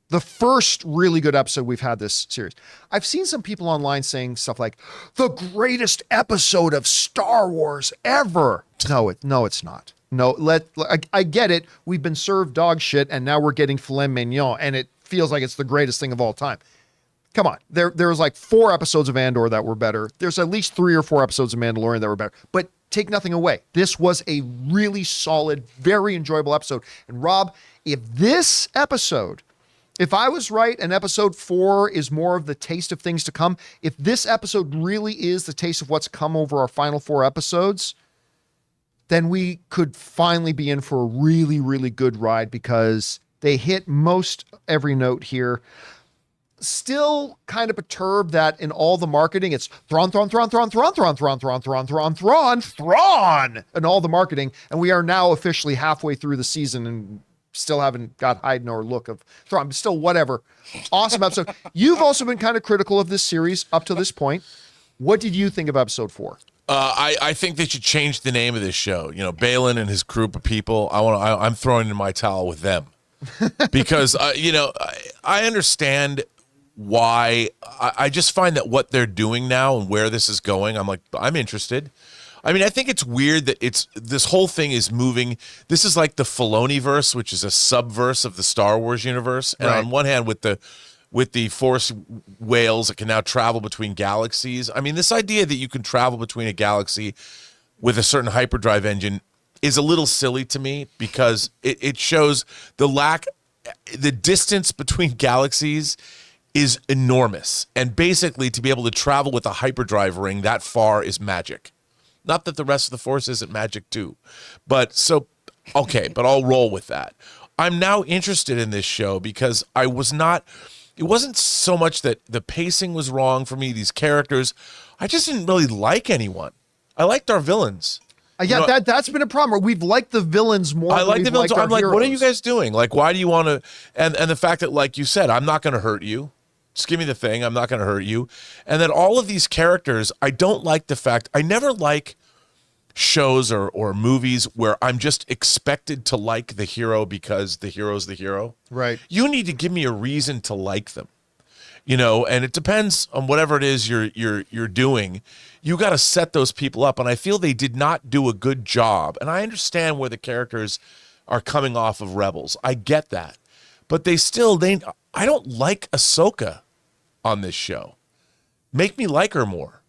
the first really good episode we've had this series, I've seen some people online saying stuff like, the greatest episode of Star Wars ever. No, it's not. No, I get it. We've been served dog shit, and now we're getting filet mignon, and it feels like it's the greatest thing of all time. Come on. There was like 4 episodes of Andor that were better. There's at least 3 or 4 episodes of Mandalorian that were better. But take nothing away. This was a really solid, very enjoyable episode. And Rob, if I was right and episode 4 is more of the taste of things to come, if this episode really is the taste of what's come over our final 4 episodes, then we could finally be in for a really, really good ride, because they hit most every note here. Still kind of perturbed that in all the marketing, it's Thrawn, and all the marketing. And we are now officially halfway through the season and still haven't got hide nor look of Thrawn, but still whatever. Awesome episode. You've also been kind of critical of this series up to this point. What did you think of episode 4? I think they should change the name of this show. You know, Balin and his group of people, I'm throwing in my towel with them. Because, I understand why. I just find that what they're doing now and where this is going, I'm interested. I mean, I think it's weird that this whole thing is moving. This is like the Filoni-verse, which is a subverse of the Star Wars universe. And on one hand, with the Force whales that can now travel between galaxies. I mean, this idea that you can travel between a galaxy with a certain hyperdrive engine is a little silly to me, because it shows the distance between galaxies is enormous. And basically, to be able to travel with a hyperdrive ring that far is magic. Not that the rest of the Force isn't magic too. But I'll roll with that. I'm now interested in this show because it wasn't so much that the pacing was wrong for me, these characters. I just didn't really like anyone. I liked our villains. That's been a problem. We've liked the villains more. I like the villains. I'm like, what are you guys doing? Like, why do you want to? And the fact that, like you said, I'm not going to hurt you. Just give me the thing. I'm not going to hurt you. And then all of these characters, I don't like the fact. I never like shows or movies where I'm just expected to like the hero because the hero's the hero. Right. You need to give me a reason to like them. And it depends on whatever it is you're doing. You got to set those people up, and I feel they did not do a good job. And I understand where the characters are coming off of Rebels. I get that. But I don't like Ahsoka on this show. Make me like her more.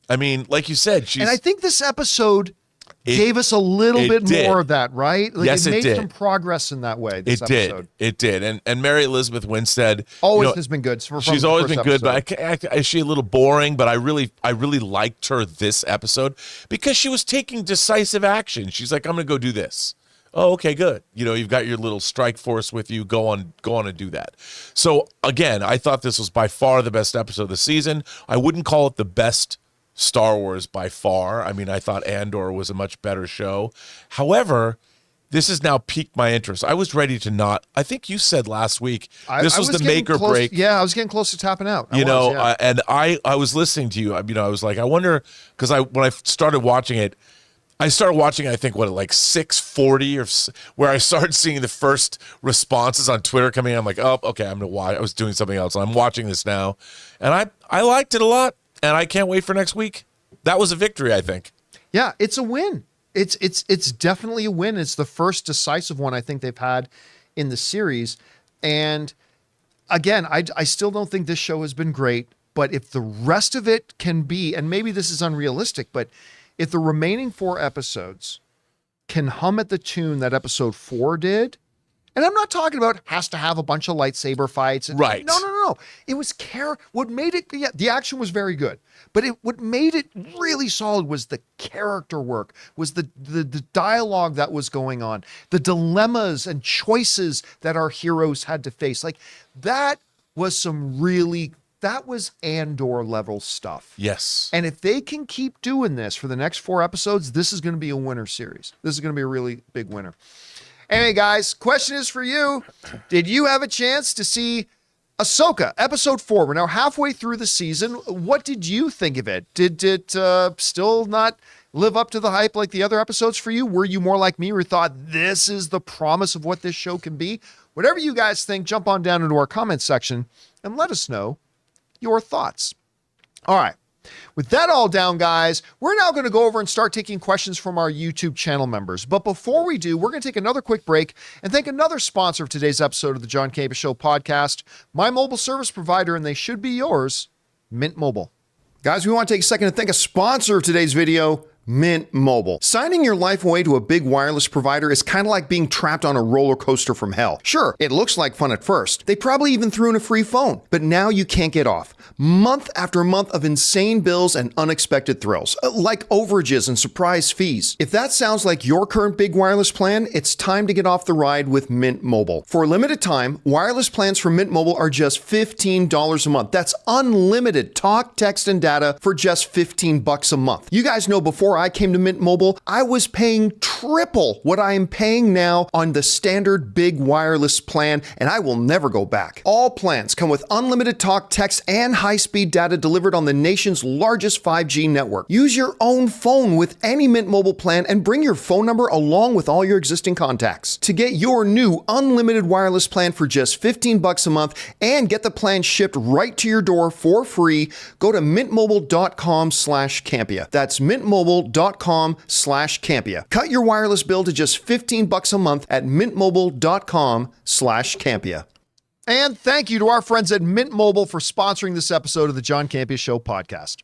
I mean, like you said, and I think this episode gave us a little bit more of that, right? Like, yes, it made did. Some progress in that way. It did. And Mary Elizabeth Winstead always has been good. She's always been good, but is she a little boring? But I really liked her this episode because she was taking decisive action. She's like, I'm going to go do this. Oh, okay, good. You've got your little strike force with you. Go on and do that. So again, I thought this was by far the best episode of the season. I wouldn't call it the best Star Wars by far. I mean, I thought Andor was a much better show. However, this has now piqued my interest. I was ready to not. I think you said last week this was the make or break. Yeah, I was getting close to tapping out. And I was listening to you. I was like, I wonder, because when I started watching it, I think, like 6:40 where I started seeing the first responses on Twitter coming in. I'm like, oh, okay, I'm going to watch. I was doing something else, and I'm watching this now. And I liked it a lot, and I can't wait for next week. That was a victory, I think. Yeah, it's a win. It's definitely a win. It's the first decisive one I think they've had in the series. And again, I still don't think this show has been great, but if the rest of it can be, and maybe this is unrealistic, but if the remaining 4 episodes can hum at the tune that episode 4 did, and I'm not talking about has to have a bunch of lightsaber fights. Right. No. It was what made it, the action was very good, but what made it really solid was the character work, was the dialogue that was going on, the dilemmas and choices that our heroes had to face. Like, that was that was Andor level stuff. Yes. And if they can keep doing this for the next 4 episodes, this is going to be a winner series. This is going to be a really big winner. Anyway, guys, question is for you. Did you have a chance to see Ahsoka, episode 4? We're now halfway through the season. What did you think of it? Did it still not live up to the hype like the other episodes for you? Were you more like me who thought this is the promise of what this show can be? Whatever you guys think, jump on down into our comments section and let us know your thoughts. All right. With that all down, guys, we're now going to go over and start taking questions from our YouTube channel members. But before we do, we're going to take another quick break and thank another sponsor of today's episode of the John Campea Show podcast, my mobile service provider, and they should be yours, Mint Mobile. Guys, we want to take a second to thank a sponsor of today's video, Mint Mobile. Signing your life away to a big wireless provider is kind of like being trapped on a roller coaster from hell. Sure, it looks like fun at first. They probably even threw in a free phone, but now you can't get off. Month after month of insane bills and unexpected thrills, like overages and surprise fees. If that sounds like your current big wireless plan, it's time to get off the ride with Mint Mobile. For a limited time, wireless plans from Mint Mobile are just $15 a month. That's unlimited talk, text, and data for just $15 a month. You guys know before I came to Mint Mobile, I was paying triple what I am paying now on the standard big wireless plan, and I will never go back. All plans come with unlimited talk, text, and high-speed data delivered on the nation's largest 5G network. Use your own phone with any Mint Mobile plan and bring your phone number along with all your existing contacts. To get your new unlimited wireless plan for just $15 a month and get the plan shipped right to your door for free, go to mintmobile.com/Campea. That's mintmobile.com/Campea. Cut your wireless bill to just $15 a month at mintmobile.com/Campea. And thank you to our friends at Mint Mobile for sponsoring this episode of the John Campea Show podcast.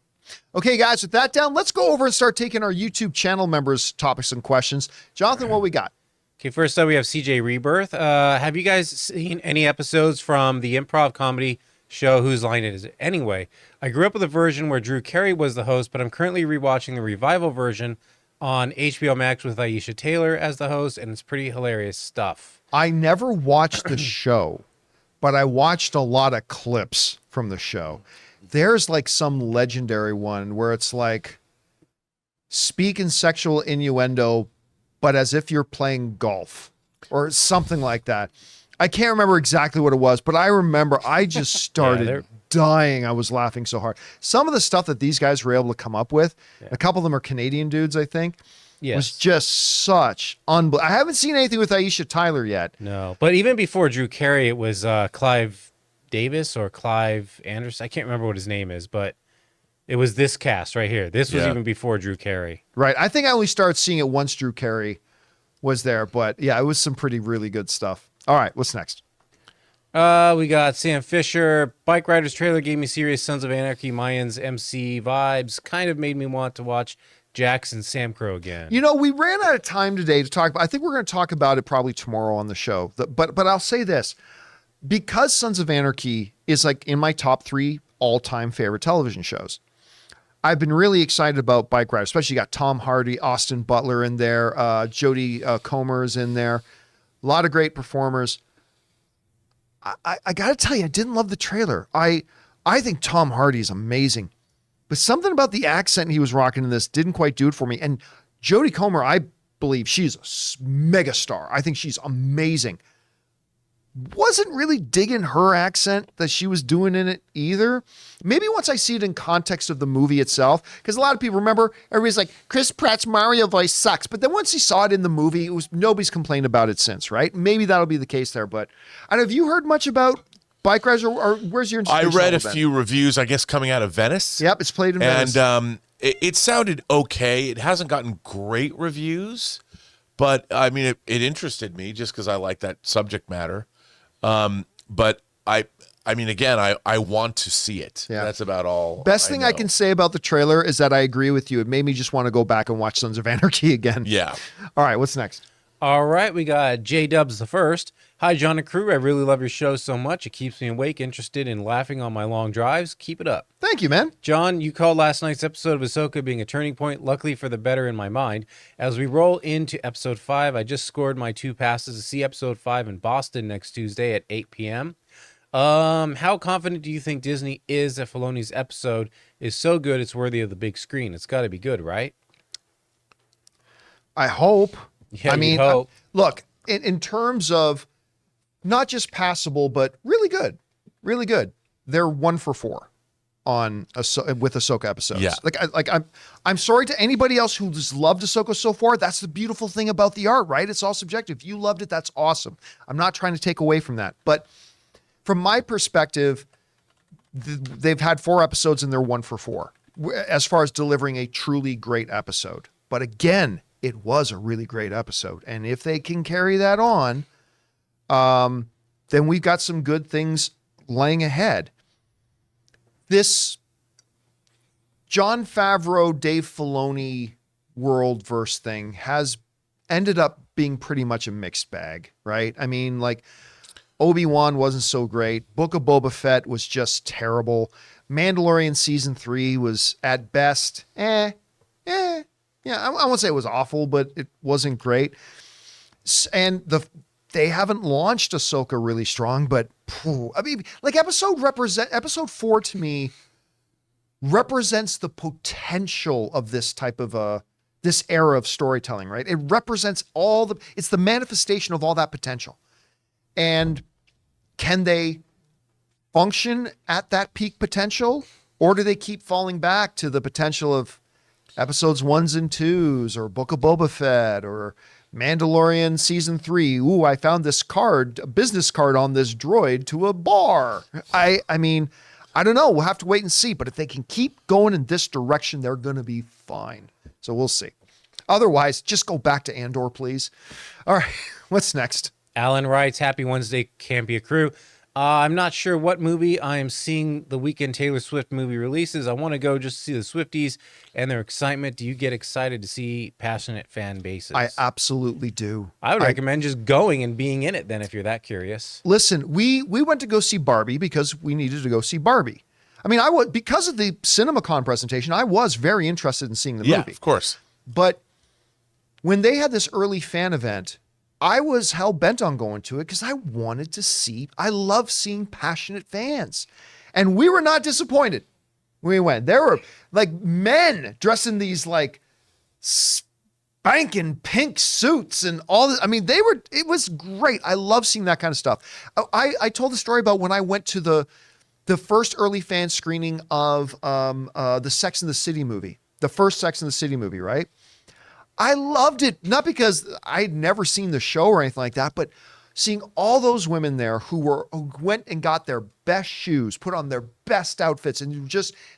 Okay, guys, with that down, let's go over and start taking our YouTube channel members' topics and questions. Jonathan, what we got? Okay, first up, we have CJ Rebirth. Have you guys seen any episodes from the improv comedy show Whose Line Is It Anyway? I grew up with a version where Drew Carey was the host, but I'm currently rewatching the revival version on HBO Max with Aisha Taylor as the host, and it's pretty hilarious stuff. I never watched the show, but I watched a lot of clips from the show. There's like some legendary one where it's like speak in sexual innuendo, but as if you're playing golf or something like that. I can't remember exactly what it was, but I remember I just started dying. I was laughing so hard. Some of the stuff that these guys were able to come up with, a couple of them are Canadian dudes, I think. Yes. Was just such unbelievable. I haven't seen anything with Aisha Tyler yet. No, but even before Drew Carey, it was Clive Davis or Clive Anderson. I can't remember what his name is, but it was this cast right here. This was even before Drew Carey. Right. I think I only started seeing it once Drew Carey was there, but yeah, it was some pretty really good stuff. All right, what's next? We got Sam Fisher. Bike Riders trailer gave me serious Sons of Anarchy, Mayans, MC vibes. Kind of made me want to watch Jackson Sam Crow again. You know, we ran out of time today to talk about. I think we're going to talk about it probably tomorrow on the show. But I'll say this, because Sons of Anarchy is like in my top 3 all-time favorite television shows. I've been really excited about Bike Riders, especially you got Tom Hardy, Austin Butler in there, Jodie Comer's in there, a lot of great performers. I got to tell you, I didn't love the trailer. I think Tom Hardy is amazing. But something about the accent he was rocking in this didn't quite do it for me. And Jodie Comer, I believe she's a mega star. I think she's amazing. Wasn't really digging her accent that she was doing in it either. Maybe once I see it in context of the movie itself, because a lot of people remember, everybody's like, Chris Pratt's Mario voice sucks. But then once you saw it in the movie, nobody's complained about it since, right? Maybe that'll be the case there. But I don't know, have you heard much about Bike Riders, or where's your I inspiration? read a few reviews, I guess, coming out of Venice. Yep, it's played in Venice. And it sounded okay. It hasn't gotten great reviews, but I mean, it interested me just because I like that subject matter. But I mean, again, I want to see it. Yeah. That's about all. Best thing I can say about the trailer is that I agree with you. It made me just want to go back and watch Sons of Anarchy again. Yeah. All right, what's next? All right, we got J-Dubs the first. Hi, John and crew. I really love your show so much. It keeps me awake, interested in laughing on my long drives. Keep it up. Thank you, man. John, you called last night's episode of Ahsoka being a turning point, luckily for the better in my mind. As we roll into episode 5, I just scored my 2 passes to see episode 5 in Boston next Tuesday at 8 p.m. How confident do you think Disney is that Filoni's episode is so good it's worthy of the big screen? It's got to be good, right? I hope. Yeah, I mean, hope. Look, in terms of not just passable, but really good. Really good. They're 1 for 4 on with Ahsoka episodes. Yeah. I'm sorry to anybody else who's loved Ahsoka so far. That's the beautiful thing about the art, right? It's all subjective. If you loved it, that's awesome. I'm not trying to take away from that. But from my perspective, they've had 4 episodes and they're 1 for 4 as far as delivering a truly great episode. But again, it was a really great episode. And if they can carry that on, then we've got some good things laying ahead. This Jon Favreau, Dave Filoni world-verse thing has ended up being pretty much a mixed bag, right? I mean, like, Obi-Wan wasn't so great. Book of Boba Fett was just terrible. Mandalorian season 3 was at best, yeah, I won't say it was awful, but it wasn't great. And they haven't launched Ahsoka really strong, but I mean, like episode 4 to me represents the potential of this type of this era of storytelling, right? It represents it's the manifestation of all that potential. And can they function at that peak potential, or do they keep falling back to the potential of episodes 1s and 2s, or Book of Boba Fett, or Mandalorian season 3? Ooh, I found this card, a business card on this droid to a bar. I mean, I don't know. We'll have to wait and see. But if they can keep going in this direction, they're going to be fine. So we'll see. Otherwise, just go back to Andor, please. All right, what's next? Alan writes, Happy Wednesday, Campea crew. I'm not sure what movie I am seeing the weekend Taylor Swift movie releases. I want to go just to see the Swifties and their excitement. Do you get excited to see passionate fan bases? I absolutely do. I would recommend just going and being in it then if you're that curious. Listen, we went to go see Barbie because we needed to go see Barbie. I mean, because of the CinemaCon presentation, I was very interested in seeing the movie. Yeah, of course. But when they had this early fan event, I was hell-bent on going to it because I wanted to see, I love seeing passionate fans. And we were not disappointed when we went. There were like men dressed in these like spanking pink suits and all this. I mean, it was great. I love seeing that kind of stuff. I told the story about when I went to the first early fan screening of the Sex and the City movie, the first Sex and the City movie, right? I loved it, not because I'd never seen the show or anything like that, but seeing all those women there who went and got their best shoes, put on their best outfits, and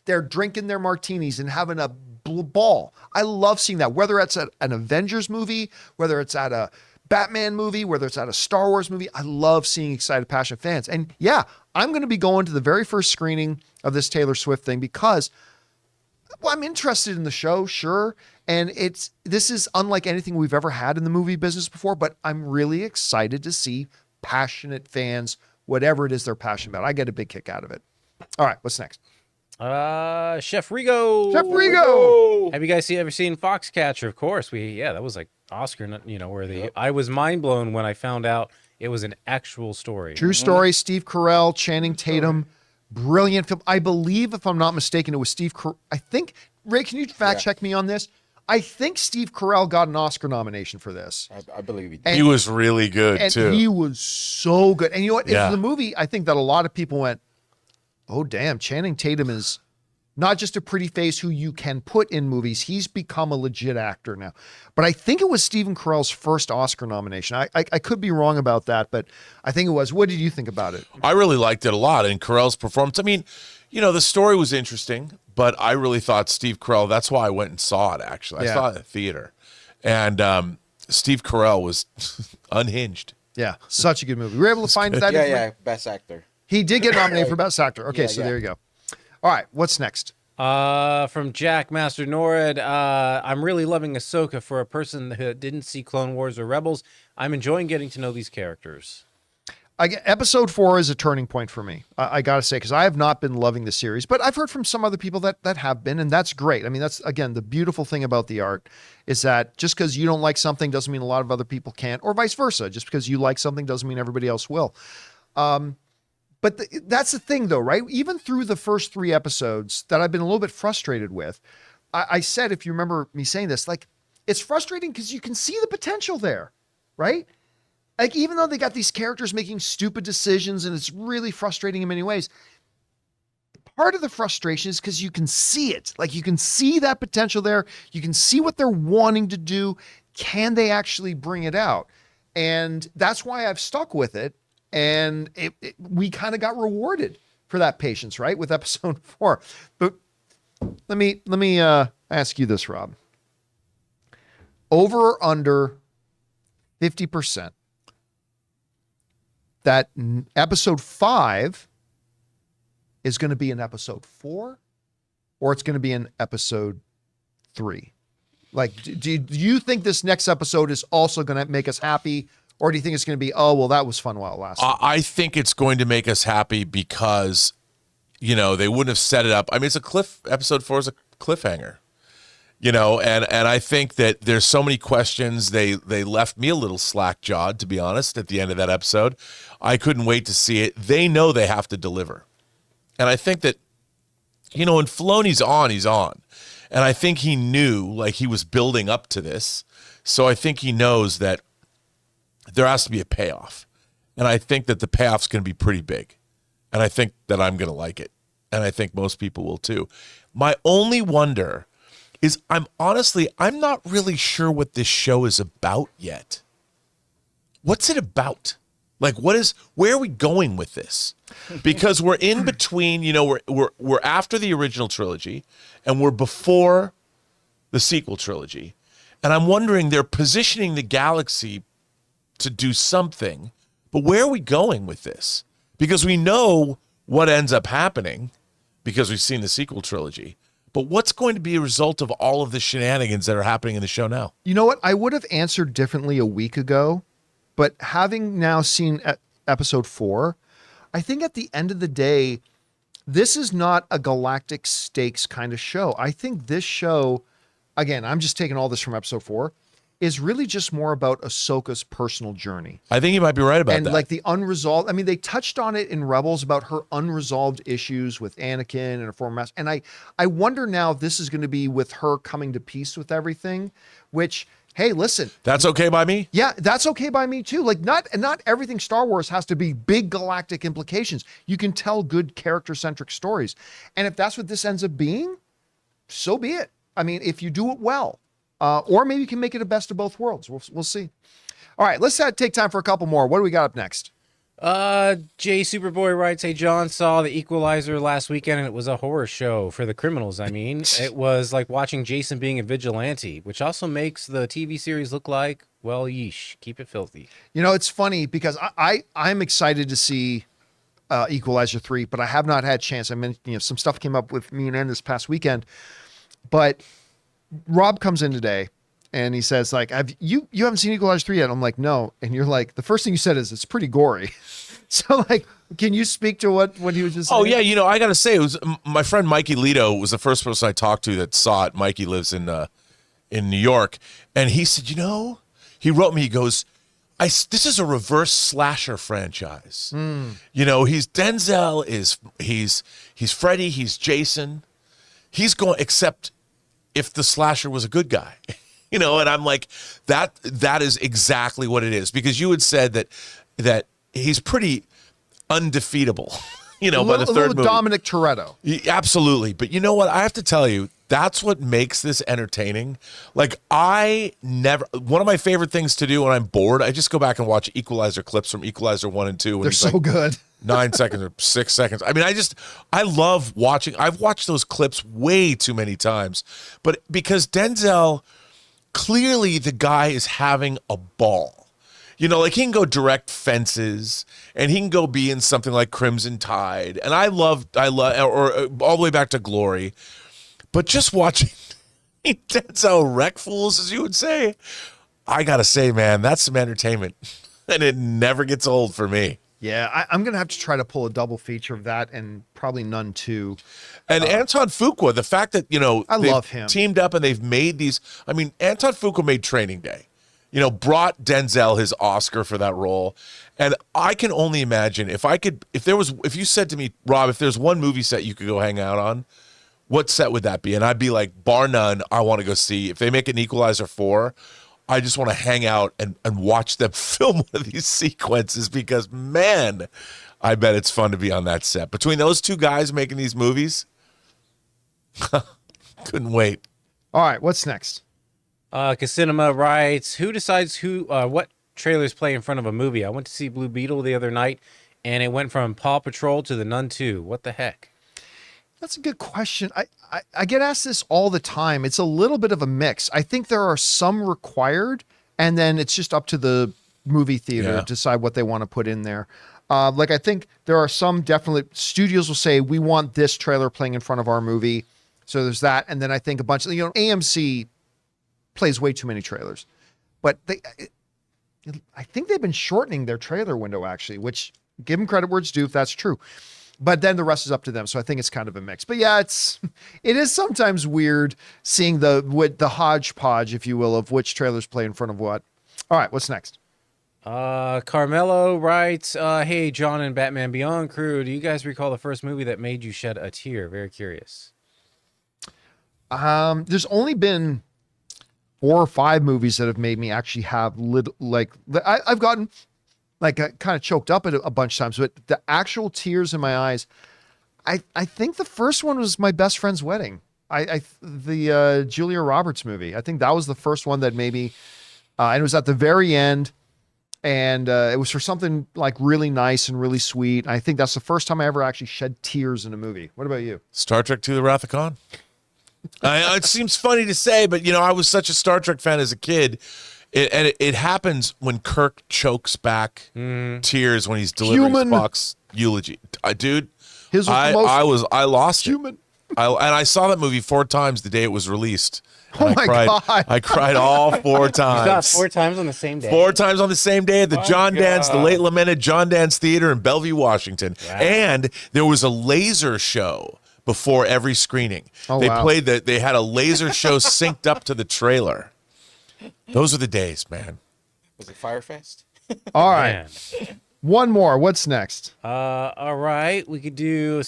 they're drinking their martinis and having a ball. I love seeing that, whether it's at an Avengers movie, whether it's at a Batman movie, whether it's at a Star Wars movie. I love seeing excited, passionate fans. And yeah, I'm going to be going to the very first screening of this Taylor Swift thing because, well, I'm interested in the show, sure. And this is unlike anything we've ever had in the movie business before, but I'm really excited to see passionate fans, whatever it is they're passionate about. I get a big kick out of it. All right, what's next? Chef Rigo. Chef Rigo. Have you guys ever seen Foxcatcher? Of course. That was like Oscar, worthy. I was mind blown when I found out it was an actual story. True story. Steve Carell, Channing Tatum. Brilliant film. I believe, if I'm not mistaken, it was Steve Carell. I think, Ray, can you fact check me on this? I think Steve Carell got an Oscar nomination for this. I believe he did. He was really good, too. He was so good. And you know what? Yeah. It's the movie, I think that a lot of people went, oh, damn, Channing Tatum is not just a pretty face who you can put in movies. He's become a legit actor now. But I think it was Stephen Carell's first Oscar nomination. I could be wrong about that, but I think it was. What did you think about it? I really liked it a lot. And Carell's performance, I mean, the story was interesting, but I really thought Steve Carell, that's why I went and saw it, actually. I saw it in the theater. And Steve Carell was unhinged. Yeah, such a good movie. We were able to find that. Yeah, best actor. He did get nominated for best actor. Okay, Yeah, there you go. All right, what's next? From Jack Master Norad, I'm really loving Ahsoka. For a person that didn't see Clone Wars or Rebels, I'm enjoying getting to know these characters. Episode 4 is a turning point for me. I got to say, because I have not been loving the series, but I've heard from some other people that have been, and that's great. I mean, that's, again, the beautiful thing about the art is that just because you don't like something doesn't mean a lot of other people can't, or vice versa. Just because you like something doesn't mean everybody else will. But that's the thing, though, right? Even through the first 3 episodes that I've been a little bit frustrated with, I said, if you remember me saying this, like, it's frustrating because you can see the potential there, right? Like, even though they got these characters making stupid decisions and it's really frustrating in many ways, part of the frustration is because you can see it. Like you can see that potential there. You can see what they're wanting to do. Can they actually bring it out? And that's why I've stuck with it. And we kind of got rewarded for that patience, right? With episode 4. But let me ask you this, Rob. Over or under 50% that episode 5 is going to be in episode 4, or it's going to be in episode 3? Like, do you think this next episode is also going to make us happy, or do you think it's going to be, oh, well, that was fun while it lasted? I think it's going to make us happy because, they wouldn't have set it up. I mean, episode 4 is a cliffhanger, and I think that there's so many questions. They left me a little slack-jawed, to be honest, at the end of that episode. I couldn't wait to see it. They know they have to deliver. And I think that, when Filoni's on, he's on. And I think he knew, like, he was building up to this. So I think he knows that there has to be a payoff. And I think that the payoff's going to be pretty big. And I think that I'm going to like it. And I think most people will too. My only wonder is I'm not really sure what this show is about yet. What's it about? Like, where are we going with this? Because we're in between, we're after the original trilogy and we're before the sequel trilogy. And I'm wondering, they're positioning the galaxy to do something, but where are we going with this? Because we know what ends up happening because we've seen the sequel trilogy. But what's going to be a result of all of the shenanigans that are happening in the show now? You know what? I would have answered differently a week ago, but having now seen episode 4, I think at the end of the day, this is not a galactic stakes kind of show. I think this show, again, I'm just taking all this from episode 4, is really just more about Ahsoka's personal journey. I think you might be right about that. And like the unresolved, I mean, they touched on it in Rebels about her unresolved issues with Anakin and her former master. And I wonder now if this is going to be with her coming to peace with everything, which, hey, listen. That's okay by me? Yeah, that's okay by me too. Like not everything Star Wars has to be big galactic implications. You can tell good character-centric stories. And if that's what this ends up being, so be it. I mean, if you do it well. Or maybe you can make it a best of both worlds. We'll see. All right, let's take time for a couple more. What do we got up next? Jay Superboy writes, hey, John, saw The Equalizer last weekend, and it was a horror show for the criminals. I mean, it was like watching Jason being a vigilante, which also makes the TV series look like, well, yeesh, keep it filthy. It's funny because I'm excited to see Equalizer 3, but I have not had a chance. I mean, some stuff came up with me and Ann this past weekend, but Rob comes in today and he says, like, you haven't seen Equalizer 3 yet? I'm like, no. And you're like, the first thing you said is it's pretty gory. So like, can you speak to what he was just saying? Oh yeah. I got to say, it was my friend Mikey Lito was the first person I talked to that saw it. Mikey lives in New York. And he said, he wrote me, he goes, this is a reverse slasher franchise. He's Denzel he's Freddy, he's Jason. He's going, except if the slasher was a good guy, and I'm like, that is exactly what it is. Because you had said that he's pretty undefeatable, by the third movie. Dominic Toretto. Absolutely. But you know what? I have to tell you, that's what makes this entertaining. Like one of my favorite things to do when I'm bored, I just go back and watch Equalizer clips from Equalizer 1 and 2. They're so good. 9 seconds or 6 seconds. I mean, I love watching. I've watched those clips way too many times, but because Denzel, clearly the guy is having a ball. Like he can go direct fences and he can go be in something like Crimson Tide. And I love, or all the way back to Glory, but just watching Denzel wreck fools, as you would say, I got to say, man, that's some entertainment and it never gets old for me. Yeah, I'm going to have to try to pull a double feature of that and probably none too. And Anton Fuqua, the fact that, I love him. Teamed up and they've made these. I mean, Anton Fuqua made Training Day, brought Denzel his Oscar for that role. And I can only imagine if you said to me, Rob, if there's one movie set you could go hang out on, what set would that be? And I'd be like, bar none, I want to go see. If they make an Equalizer 4, I just want to hang out and watch them film one of these sequences because, man, I bet it's fun to be on that set. Between those two guys making these movies, couldn't wait. All right, what's next? Casinema writes, who decides what trailers play in front of a movie? I went to see Blue Beetle the other night, and it went from Paw Patrol to The Nun 2. What the heck? That's a good question. I get asked this all the time. It's a little bit of a mix. I think there are some required, and then it's just up to the movie theater to decide what they want to put in there. Like I think there are some definitely studios will say we want this trailer playing in front of our movie. So there's that. And then I think a bunch of, AMC plays way too many trailers, but I think they've been shortening their trailer window actually, which give them credit where it's due if that's true. But then the rest is up to them. So I think it's kind of a mix. But yeah, it is sometimes weird seeing the hodgepodge, if you will, of which trailers play in front of what. All right, what's next? Carmelo writes, hey, John and Batman Beyond crew, do you guys recall the first movie that made you shed a tear? Very curious. There's only been 4 or 5 movies that have made me actually have I've gotten kind of choked up a bunch of times, but the actual tears in my eyes, I think the first one was My Best Friend's Wedding. The Julia Roberts movie. I think that was the first one that maybe, and it was at the very end, and it was for something like really nice and really sweet. I think that's the first time I ever actually shed tears in a movie. What about you? Star Trek II: The Wrath of Khan. It seems funny to say, but I was such a Star Trek fan as a kid. It happens when Kirk chokes back tears when he's delivering Spock's eulogy. Dude, I lost it. I saw that movie 4 times the day it was released. And God. I cried all 4 times. You saw it 4 times on the same day. 4 times on the same day at the the late lamented John Dance Theater in Bellevue, Washington. Wow. And there was a laser show before every screening. They had a laser show synced up to the trailer. Those are the days, man. Was it Firefest? All right. One more. What's next? All right. We could do,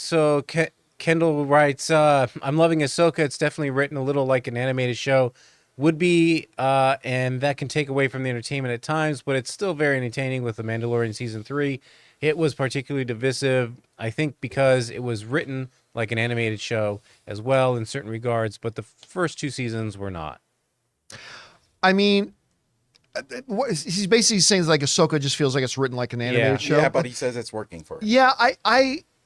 Kendall writes, I'm loving Ahsoka. It's definitely written a little like an animated show would be, and that can take away from the entertainment at times, but it's still very entertaining with The Mandalorian Season 3. It was particularly divisive, I think, because it was written like an animated show as well in certain regards, but the first 2 seasons were not. I mean, he's basically saying like Ahsoka just feels like it's written like an animated show. Yeah, but he says it's working for him. Yeah,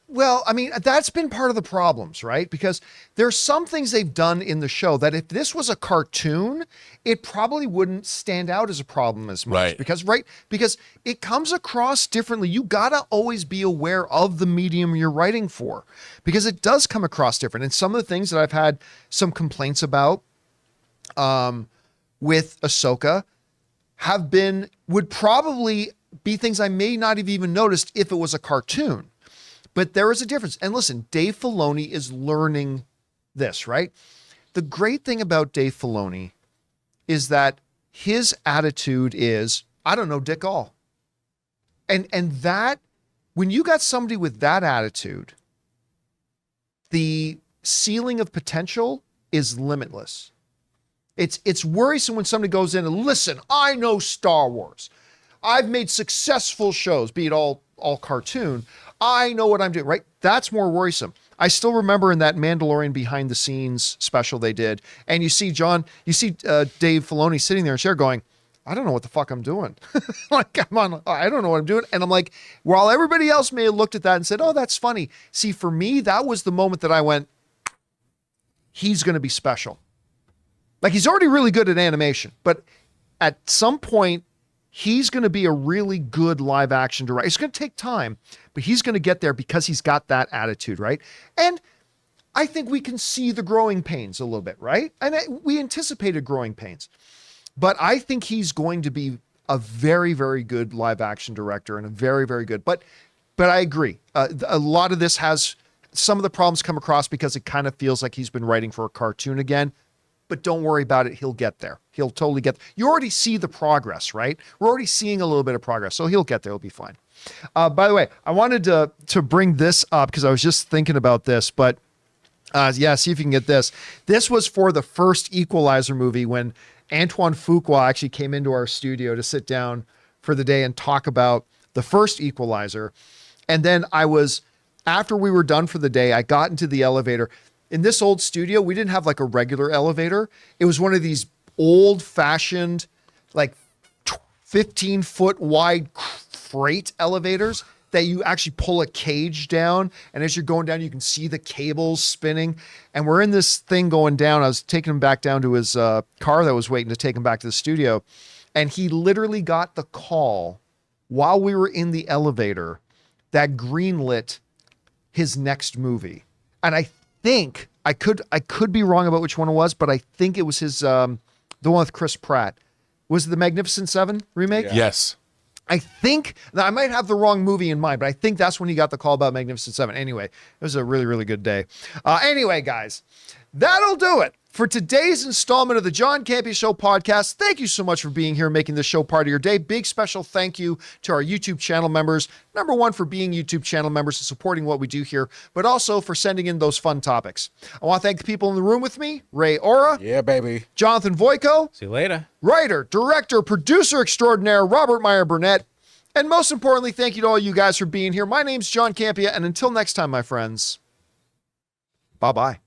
well, I mean, that's been part of the problems, right? Because there's some things they've done in the show that if this was a cartoon, it probably wouldn't stand out as a problem as much. Right. Because it comes across differently. You gotta always be aware of the medium you're writing for, because it does come across different. And some of the things that I've had some complaints about, with Ahsoka would probably be things I may not have even noticed if it was a cartoon. But there is a difference. And listen, Dave Filoni is learning this, right? The great thing about Dave Filoni is that his attitude is, I don't know dick all. And that, when you got somebody with that attitude, the ceiling of potential is limitless. It's worrisome when somebody goes in and, listen, I know Star Wars. I've made successful shows, be it all cartoon. I know what I'm doing, right? That's more worrisome. I still remember in that Mandalorian behind the scenes special they did, and you see Dave Filoni sitting there in a chair going, I don't know what the fuck I'm doing. I don't know what I'm doing. And I'm like, while everybody else may have looked at that and said, oh, that's funny. See, for me, that was the moment that I went, he's going to be special. Like, he's already really good at animation, but at some point, he's going to be a really good live action director. It's going to take time, but he's going to get there because he's got that attitude, right? And I think we can see the growing pains a little bit, right? And we anticipated growing pains, but I think he's going to be a very, very good live action director and a very, very good, but I agree. A lot of this has some of the problems come across because it kind of feels like he's been writing for a cartoon again. But don't worry about it. He'll get there. He'll totally get there. You already see the progress, right? We're already seeing a little bit of progress. So he'll get there. He'll be fine. By the way, I wanted to bring this up because I was just thinking about this. But see if you can get this. This was for the first Equalizer movie when Antoine Fuqua actually came into our studio to sit down for the day and talk about the first Equalizer. And then after we were done for the day, I got into the elevator. In this old studio, we didn't have like a regular elevator. It was one of these old fashioned, like 15-foot wide freight elevators that you actually pull a cage down. And as you're going down, you can see the cables spinning. And we're in this thing going down. I was taking him back down to his car that was waiting to take him back to the studio. And he literally got the call while we were in the elevator that greenlit his next movie. And I think I could be wrong about which one it was, but I think it was his the one with Chris Pratt. Was it the Magnificent Seven remake? Yeah. Yes. I think, now I might have the wrong movie in mind, but I think that's when he got the call about Magnificent Seven. Anyway, it was a really, really good day. Anyway, guys, that'll do it for today's installment of the John Campea Show podcast. Thank you so much for being here, making this show part of your day. Big special thank you to our YouTube channel members. Number one, for being YouTube channel members and supporting what we do here, but also for sending in those fun topics. I want to thank the people in the room with me, Ray Ora, Yeah, baby. Jonathan Voico, See you later. writer, director, producer extraordinaire, Robert Meyer Burnett. And most importantly, thank you to all you guys for being here. My name's John Campea, and until next time, my friends, bye-bye.